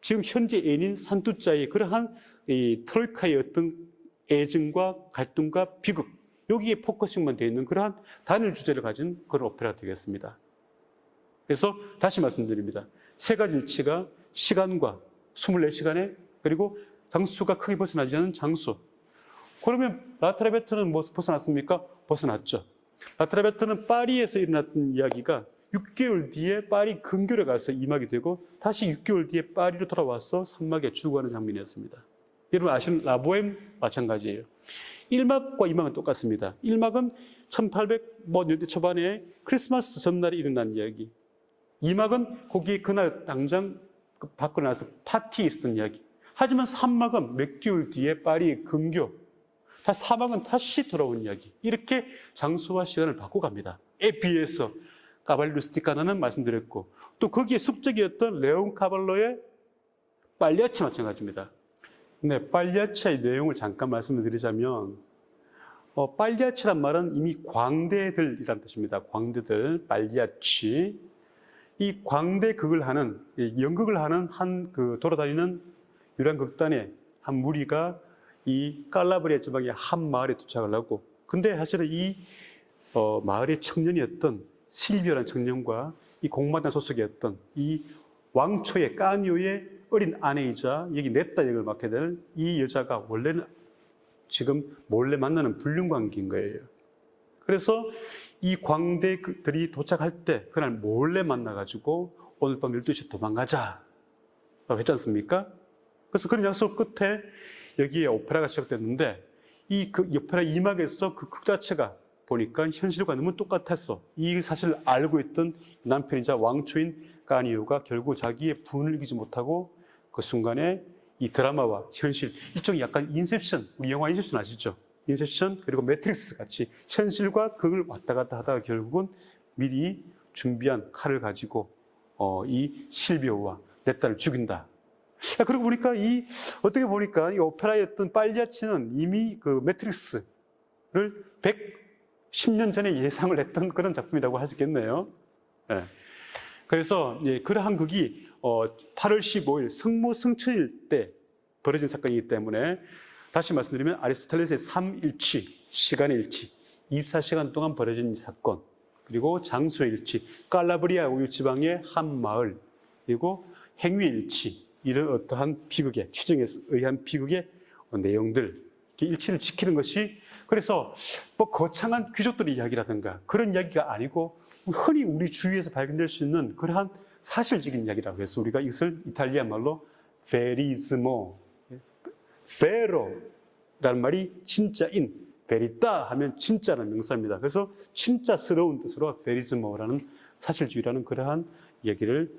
지금 현재 애인인 산투자의 그러한 이 트로이카의 어떤 애증과 갈등과 비극 여기에 포커싱만 되어 있는 그러한 단일 주제를 가진 그런 오페라가 되겠습니다. 그래서 다시 말씀드립니다. 세 가지 일치가 시간과 24시간에 그리고 장수가 크게 벗어나지 않은 장수. 그러면 라트라베트는 벗어났습니까? 벗어났죠. 라트라베트는 파리에서 일어났던 이야기가 6개월 뒤에 파리 근교에 가서 2막이 되고 다시 6개월 뒤에 파리로 돌아와서 3막에 죽어가는 장면이었습니다. 여러분 아시는 라보엠 마찬가지예요. 1막과 2막은 똑같습니다. 1막은 1800년대 초반에 크리스마스 전날에 일어난 이야기. 2막은 거기 그날 당장 밖으로 나와서 파티에 있었던 이야기. 하지만 3막은 몇 개월 뒤에 파리 근교, 4막은 다시 돌아온 이야기. 이렇게 장소와 시간을 바꿔갑니다. 에 비해서 카발루스티카나는 말씀드렸고 또 거기에 숙적이었던 레온 카발로의 빨리아치 마찬가지입니다. 네, 빨리아치의 내용을 잠깐 말씀을 드리자면 빨리아치란 말은 이미 광대들이란 뜻입니다. 광대들, 빨리아치. 이 광대극을 하는, 연극을 하는 한 그 돌아다니는 유랑 극단의 한 무리가 이 칼라브리아 지방의 한 마을에 도착을 하고, 근데 사실은 이 마을의 청년이었던 실비오라는 청년과 이 공마단 소속이었던 이 왕초의 까니오의 어린 아내이자 여기 넷다 역을 맡게 될 이 여자가 원래는 지금 몰래 만나는 불륜관계인 거예요. 그래서 이 광대들이 도착할 때 그날 몰래 만나가지고 오늘 밤 12시에 도망가자 라고 했지 않습니까? 그래서 그런 약속 끝에 여기에 오페라가 시작됐는데 이 그 오페라 2막에서 그 극 자체가 보니까 현실과 너무 똑같았어. 이 사실을 알고 있던 남편이자 왕초인 까니오가 결국 자기의 분을 이기지 못하고 그 순간에 이 드라마와 현실, 일종의 약간 인셉션, 우리 영화 인셉션 아시죠? 인셉션 그리고 매트릭스 같이 현실과 극을 왔다 갔다 하다가 결국은 미리 준비한 칼을 가지고 이 실비오와 내 딸을 죽인다. 그러고 보니까 어떻게 보니까 이 오페라의 어떤 빨리아치는 이미 그 매트릭스를 110년 전에 예상을 했던 그런 작품이라고 할 수 있겠네요. 네. 그래서 그러한 극이 8월 15일 성모 성천일 때 벌어진 사건이기 때문에 다시 말씀드리면 아리스토텔레스의 3일치, 시간의 일치, 24시간 동안 벌어진 사건, 그리고 장소의 일치, 칼라브리아 우유 지방의 한 마을, 그리고 행위의 일치, 이런 어떠한 비극의, 추정에 의한 비극의 내용들, 일치를 지키는 것이, 그래서 뭐 거창한 귀족들의 이야기라든가 그런 이야기가 아니고 흔히 우리 주위에서 발견될 수 있는 그러한 사실적인 이야기라고 해서 우리가 이것을 이탈리아 말로 베리즈모, 베로라는 말이 진짜인, 베리타 하면 진짜라는 명사입니다. 그래서 진짜스러운 뜻으로 베리즈모라는 사실주의라는 그러한 얘기를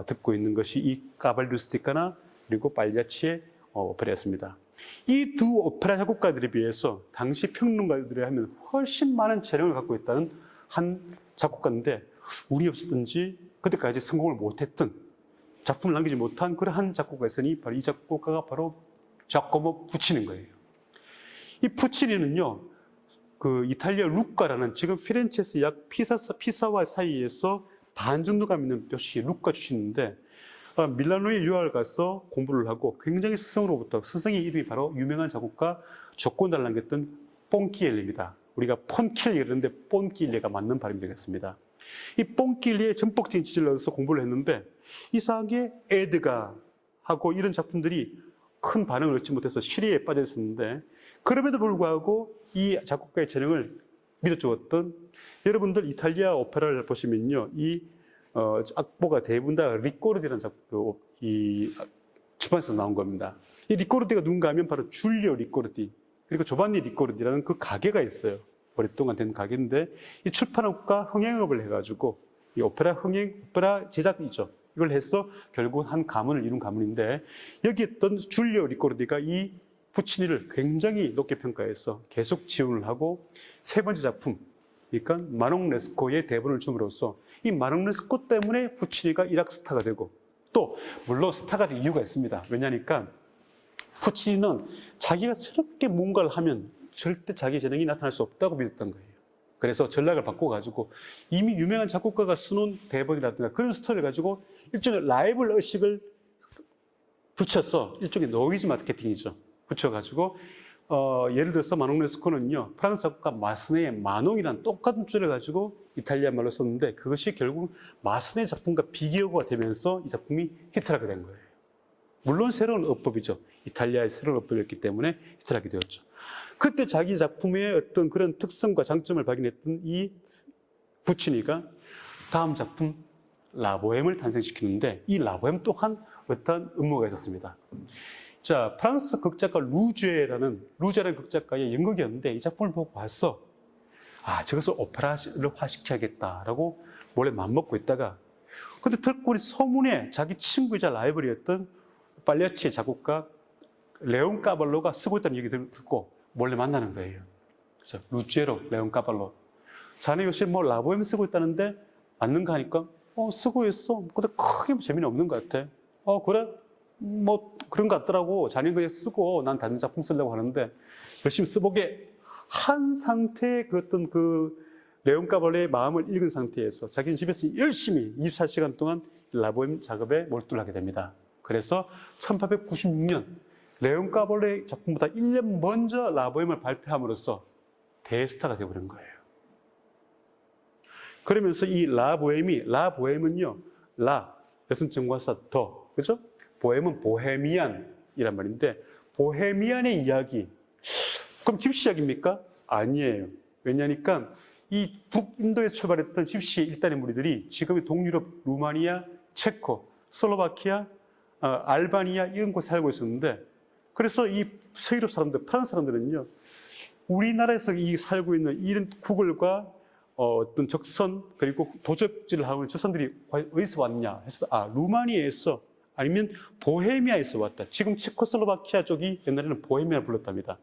듣고 있는 것이 이 까발루스티카나 그리고 빨리아치의 오페라였습니다. 이 두 오페라 작곡가들에 비해서 당시 평론가들에 하면 훨씬 많은 재능을 갖고 있다는 한 작곡가인데 운이 없었든지 그때까지 성공을 못했던, 작품을 남기지 못한 그러한 작곡가가 있으니 바로 이 작곡가가 바로 자코모 푸치니인 거예요. 이 푸치니는요, 그 이탈리아 루카라는 지금 피렌체에서 약 피사와 사이에서 반 정도가 있는 도시 루카 출신인데 밀라노에 유학을 가서 공부를 하고 굉장히 스승으로부터, 스승의 이름이 바로 유명한 작곡가 조콘다를 남겼던 뽕키엘리입니다. 우리가 폰킬리 그러는데 뽕키엘리가 맞는 발음이 되겠습니다. 이 뽕키엘리의 전폭적인 지지를 얻어서 공부를 했는데 이상하게 에드가하고 이런 작품들이 큰 반응을 얻지 못해서 시리에 빠져 있었는데, 그럼에도 불구하고 이 작곡가의 재능을 믿어주었던, 여러분들 이탈리아 오페라를 보시면요, 이 악보가 대부분 다 리꼬르디라는 이 출판사에서 나온 겁니다. 이 리꼬르디가 누군가 하면 바로 줄리오 리꼬르디, 그리고 조반니 리꼬르디라는 그 가게가 있어요. 오랫동안 된 가게인데 이 출판업과 흥행업을 해가지고 이 오페라 제작이죠. 이걸 해서 결국 한 가문을 이룬 가문인데, 여기 있던 줄리오 리꼬르디가 이 푸치니를 굉장히 높게 평가해서 계속 지원을 하고, 세 번째 작품, 그러니까 마농 레스코의 대본을 줌으로써 이 마농 레스코 때문에 푸치니가 일학 스타가 되고, 또 물론 스타가 된 이유가 있습니다. 왜냐하니까 푸치니는 자기가 새롭게 뭔가를 하면 절대 자기 재능이 나타날 수 없다고 믿었던 거예요. 그래서 전략을 바꿔가지고 이미 유명한 작곡가가 써놓은 대본이라든가 그런 스토리를 가지고 일종의 라이벌 의식을 붙여서, 일종의 노이즈 마케팅이죠. 붙여가지고 예를 들어서 마농 레스코는요, 프랑스 작곡가 마스네의 마농이라는 똑같은 줄을 가지고 이탈리아 말로 썼는데, 그것이 결국 마스네 작품과 비교가 되면서 이 작품이 히트하게 된 거예요. 물론 새로운 어법이죠. 이탈리아의 새로운 어법이었기 때문에 히트하게 되었죠. 그때 자기 작품의 어떤 그런 특성과 장점을 발견했던 이 푸치니가 다음 작품 라보엠을 탄생시키는데, 이 라보엠 또한 어떤 음모가 있었습니다. 자, 프랑스 극작가 루제라는 극작가의 연극이었는데, 이 작품을 보고 봤어. 저것을 오페라를 화시켜야겠다라고 몰래 맘먹고 있다가, 근데 듣고 소문에 자기 친구이자 라이벌이었던 빨리아치의 작곡가 레온 까발로가 쓰고 있다는 얘기 듣고 몰래 만나는 거예요. 그래서 루제로 레온 까발로, 자네 요새 뭐 라보엠 쓰고 있다는데 맞는가 하니까 쓰고 있어. 근데 크게 재미는 없는 것 같아. 그래? 뭐 그런 것 같더라고. 자네 그냥 쓰고 난 다른 작품 쓰려고 하는데 열심히 써보게 한 상태의 그 어떤 그 레온 까발레의 마음을 읽은 상태에서 자기는 집에서 열심히 24시간 동안 라보엠 작업에 몰두를 하게 됩니다. 그래서 1896년 레온 까발레의 작품보다 1년 먼저 라보엠을 발표함으로써 대스타가 되어버린 거예요. 그러면서 이 라보엠은요, 여성 정관사 더, 그죠? 보엠은 보헤미안이란 말인데, 보헤미안의 이야기. 그럼 집시 이야기입니까? 아니에요. 왜냐니까 이 북인도에서 출발했던 집시 일단의 무리들이 지금의 동유럽, 루마니아, 체코, 슬로바키아, 알바니아 이런 곳에 살고 있었는데, 그래서 이 서유럽 사람들, 프랑스 사람들은요, 우리나라에서 이 살고 있는 이런 구글과 어떤 적선, 그리고 도적질을 하고 있는 적선들이 어디서 왔냐 해서, 루마니아에서, 아니면 보헤미아에서 왔다. 지금 체코슬로바키아 쪽이 옛날에는 보헤미아를 불렀답니다.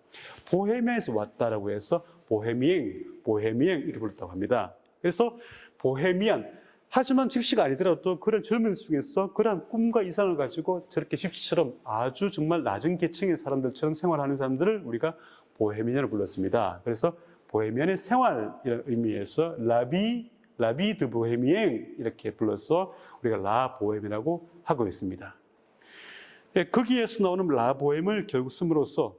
보헤미아에서 왔다라고 해서 보헤미엥 이렇게 불렀다고 합니다. 그래서 보헤미안. 하지만 집시가 아니더라도 그런 젊은 중에서 그러한 꿈과 이상을 가지고 저렇게 집시처럼 아주 정말 낮은 계층의 사람들처럼 생활하는 사람들을 우리가 보헤미안을 불렀습니다. 그래서 보헤미안의 생활이라는 의미에서 라비 드 보헤미엥 이렇게 불러서 우리가 라 보헤미라고 하고 있습니다. 거기에서 나오는 라 보헤미를 결국 씀으로써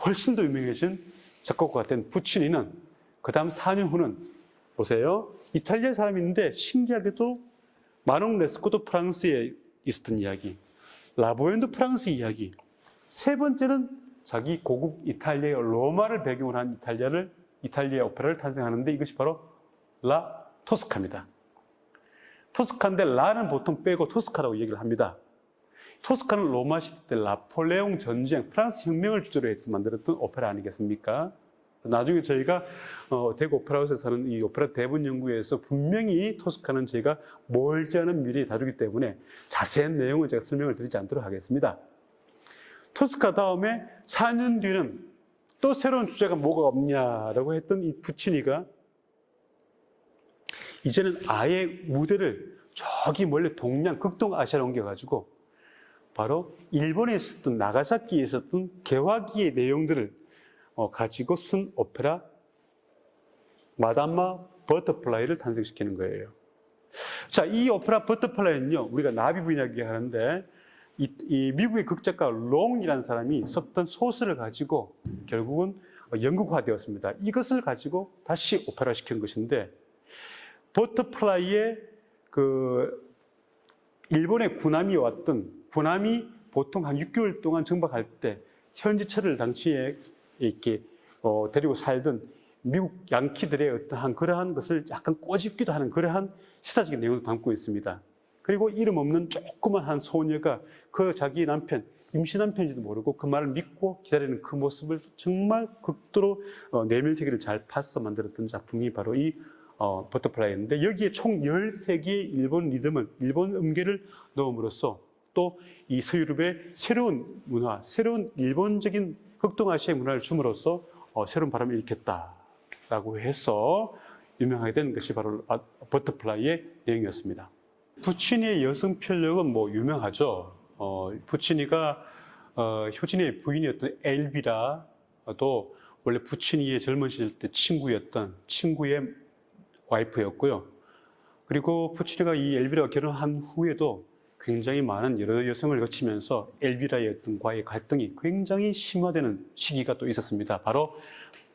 훨씬 더 유명해진 작곡가가 된 부치니는 그 다음 4년 후는 보세요. 이탈리아 사람인데 신기하게도 마농 레스코도 프랑스에 있었던 이야기, 라보엠도 프랑스 이야기, 세 번째는 자기 고국 이탈리아의 로마를 배경으로 한 이탈리아 오페라를 탄생하는데 이것이 바로 라 토스카입니다. 토스카인데 라는 보통 빼고 토스카라고 얘기를 합니다. 토스카는 로마 시대 때 나폴레옹 전쟁, 프랑스 혁명을 주제로 해서 만들었던 오페라 아니겠습니까? 나중에 저희가 대구 오페라하우스에서 하는 이 오페라 대본 연구에서 분명히 토스카는 저희가 멀지 않은 미래에 다루기 때문에 자세한 내용을 제가 설명을 드리지 않도록 하겠습니다. 토스카 다음에 4년 뒤는 또 새로운 주제가 뭐가 없냐라고 했던 이 부치니가 이제는 아예 무대를 저기 멀리 동양, 극동아시아로 옮겨가지고 바로 일본에 있었던 나가사키에 있었던 개화기의 내용들을 가지고 쓴 오페라 마담마 버터플라이를 탄생시키는 거예요. 자, 이 오페라 버터플라이는요, 우리가 나비 부인이라고 하는데 이 미국의 극작가 롱이라는 사람이 썼던 소설을 가지고 결국은 연극화되었습니다. 이것을 가지고 다시 오페라 시킨 것인데, 버터플라이에 그 일본의 군함이 보통 한 6개월 동안 정박할 때 현지철을 당시에 이렇게 데리고 살던 미국 양키들의 어떠한 그러한 것을 약간 꼬집기도 하는 그러한 시사적인 내용을 담고 있습니다. 그리고 이름 없는 조그만 한 소녀가 그 자기 남편, 임신 남편인지도 모르고 그 말을 믿고 기다리는 그 모습을 정말 극도로 내면세계를 잘 파서 만들었던 작품이 바로 이 버터플라이인데, 여기에 총 13개의 일본 리듬을, 일본 음계를 넣음으로써 또 이 서유럽의 새로운 문화, 새로운 일본적인 극동아시아의 문화를 줌으로써 새로운 바람을 일으켰다라고 해서 유명하게 된 것이 바로 버터플라이의 내용이었습니다. 부치니의 여성 편력은 뭐 유명하죠. 부치니가 효진의 부인이었던 엘비라도 원래 부치니의 젊은 시절 때 친구였던 친구의 와이프였고요. 그리고 부치니가 이 엘비라와 결혼한 후에도 굉장히 많은 여러 여성을 거치면서 엘비라의 어떤 과의 갈등이 굉장히 심화되는 시기가 또 있었습니다. 바로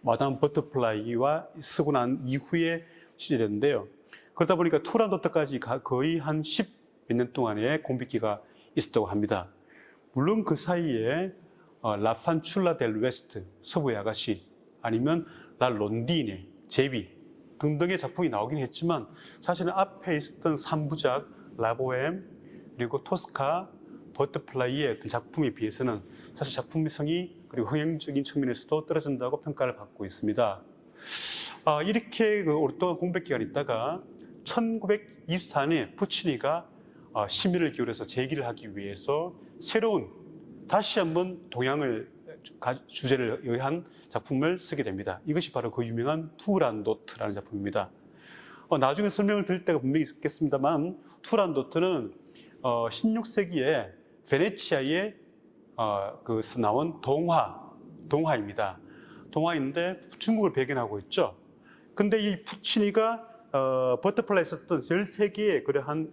마담 버터플라이와 쓰고 난 이후의 시절인데요. 그러다 보니까 투란도트까지 거의 한 10몇 년 동안의 공백기가 있었다고 합니다. 물론 그 사이에 라판출라 델 웨스트, 서부의 아가씨, 아니면 라 론디네, 제비 등등의 작품이 나오긴 했지만 사실은 앞에 있었던 3부작 라보엠, 그리고 토스카, 버터플라이의 어떤 작품에 비해서는 사실 작품성이 그리고 흥행적인 측면에서도 떨어진다고 평가를 받고 있습니다. 이렇게 오랫동안 공백 기간이 있다가 1924년에 부치니가 심의를 기울여서 재기를 하기 위해서 새로운 다시 한번 동양을 주제를 의한 작품을 쓰게 됩니다. 이것이 바로 그 유명한 투란도트라는 작품입니다. 나중에 설명을 드릴 때가 분명히 있겠습니다만, 투란도트는 16세기에 베네치아에 나온 동화입니다. 동화인데 중국을 배경하고 있죠. 근데 이 푸치니가 버터플라이 썼던 13개의 그러한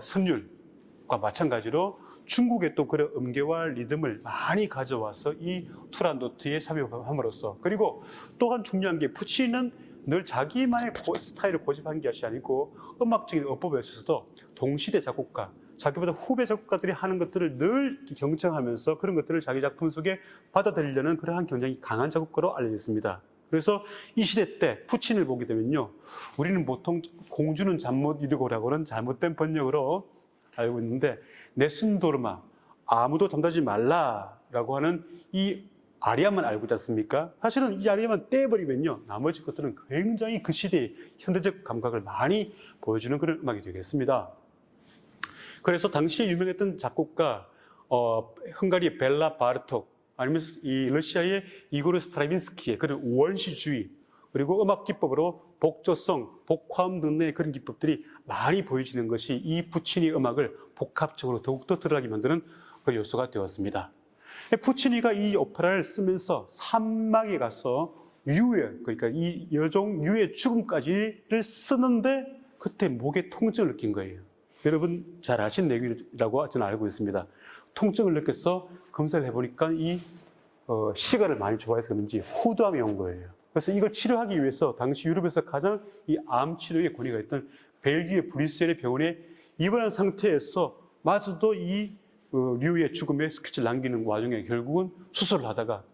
선율과 마찬가지로 중국의 또 그런 음계와 리듬을 많이 가져와서 이 투란도트에 삽입함으로써, 그리고 또한 중요한 게 푸치니는 늘 자기만의 스타일을 고집한 것이 아니고 음악적인 어법에 있어서도 동시대 작곡가, 자기보다 후배 작곡가들이 하는 것들을 늘 경청하면서 그런 것들을 자기 작품 속에 받아들이려는 그러한 굉장히 강한 작곡가로 알려져 있습니다. 그래서 이 시대 때 푸치니를 보게 되면요, 우리는 보통 공주는 잠 못 이루고라고는 잘못된 번역으로 알고 있는데, 네순도르마, 아무도 잠자지 말라라고 하는 이 아리아만 알고 있지 않습니까? 사실은 이 아리아만 떼버리면요, 나머지 것들은 굉장히 그 시대의 현대적 감각을 많이 보여주는 그런 음악이 되겠습니다. 그래서 당시에 유명했던 작곡가, 헝가리의 벨라 바르톡, 아니면 이 러시아의 이고르 스트라빈스키의 그런 원시주의, 그리고 음악 기법으로 복조성, 복화음 등의 그런 기법들이 많이 보여지는 것이 이 푸치니 음악을 복합적으로 더욱더 드러나게 만드는 그 요소가 되었습니다. 푸치니가 이 오페라를 쓰면서 산막에 가서 유의, 그러니까 이 여종 유의 죽음까지를 쓰는데 그때 목에 통증을 느낀 거예요. 여러분 잘 아시는 내용이라고 저는 알고 있습니다. 통증을 느껴서 검사를 해보니까 이 시가를 많이 좋아해서 그런지 후두암이 온 거예요. 그래서 이걸 치료하기 위해서 당시 유럽에서 가장 이 암 치료에 권위가 있던 벨기에 브뤼셀의 병원에 입원한 상태에서 마저도 이 류의 죽음에 스케치를 남기는 와중에 결국은 수술을 하다가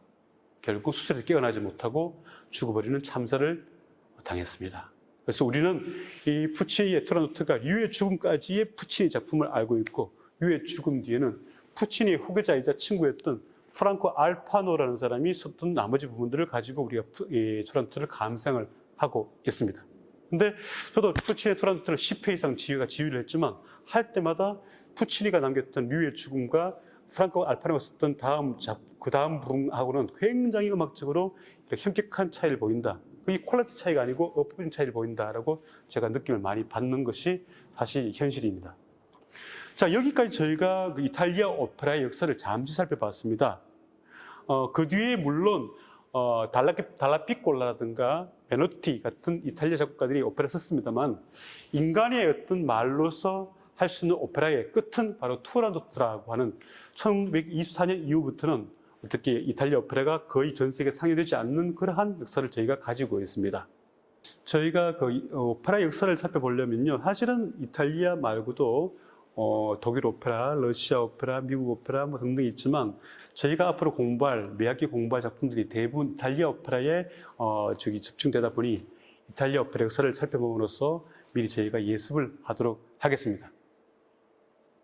결국 수술에서 깨어나지 못하고 죽어버리는 참사를 당했습니다. 그래서 우리는 이 푸치니의 투란도트가 류의 죽음까지의 푸치니 작품을 알고 있고, 류의 죽음 뒤에는 푸치니의 후계자이자 친구였던 프랑코 알파노라는 사람이 썼던 나머지 부분들을 가지고 우리가 이 투란도트를 감상을 하고 있습니다. 근데 저도 푸치니의 투란도트를 10회 이상 지휘를 했지만, 할 때마다 푸치니가 남겼던 류의 죽음과 프랑코 알파노가 썼던 그 다음 부분하고는 굉장히 음악적으로 현격한 차이를 보인다. 이 퀄리티 차이가 아니고 어법인 차이를 보인다라고 제가 느낌을 많이 받는 것이 사실 현실입니다. 자, 여기까지 저희가 그 이탈리아 오페라의 역사를 잠시 살펴봤습니다. 그 뒤에 물론 달라피콜라라든가 베노티 같은 이탈리아 작곡가들이 오페라 썼습니다만, 인간의 어떤 말로서 할 수 있는 오페라의 끝은 바로 투란도트라고 하는 1924년 이후부터는 어떻게 이탈리아 오페라가 거의 전 세계에 상영되지 않는 그러한 역사를 저희가 가지고 있습니다. 저희가 그 오페라 역사를 살펴보려면요, 사실은 이탈리아 말고도 독일 오페라, 러시아 오페라, 미국 오페라 뭐 등등 있지만, 저희가 앞으로 매학기 공부할 작품들이 대부분 이탈리아 오페라에 집중되다 보니 이탈리아 오페라 역사를 살펴봄으로써 미리 저희가 예습을 하도록 하겠습니다.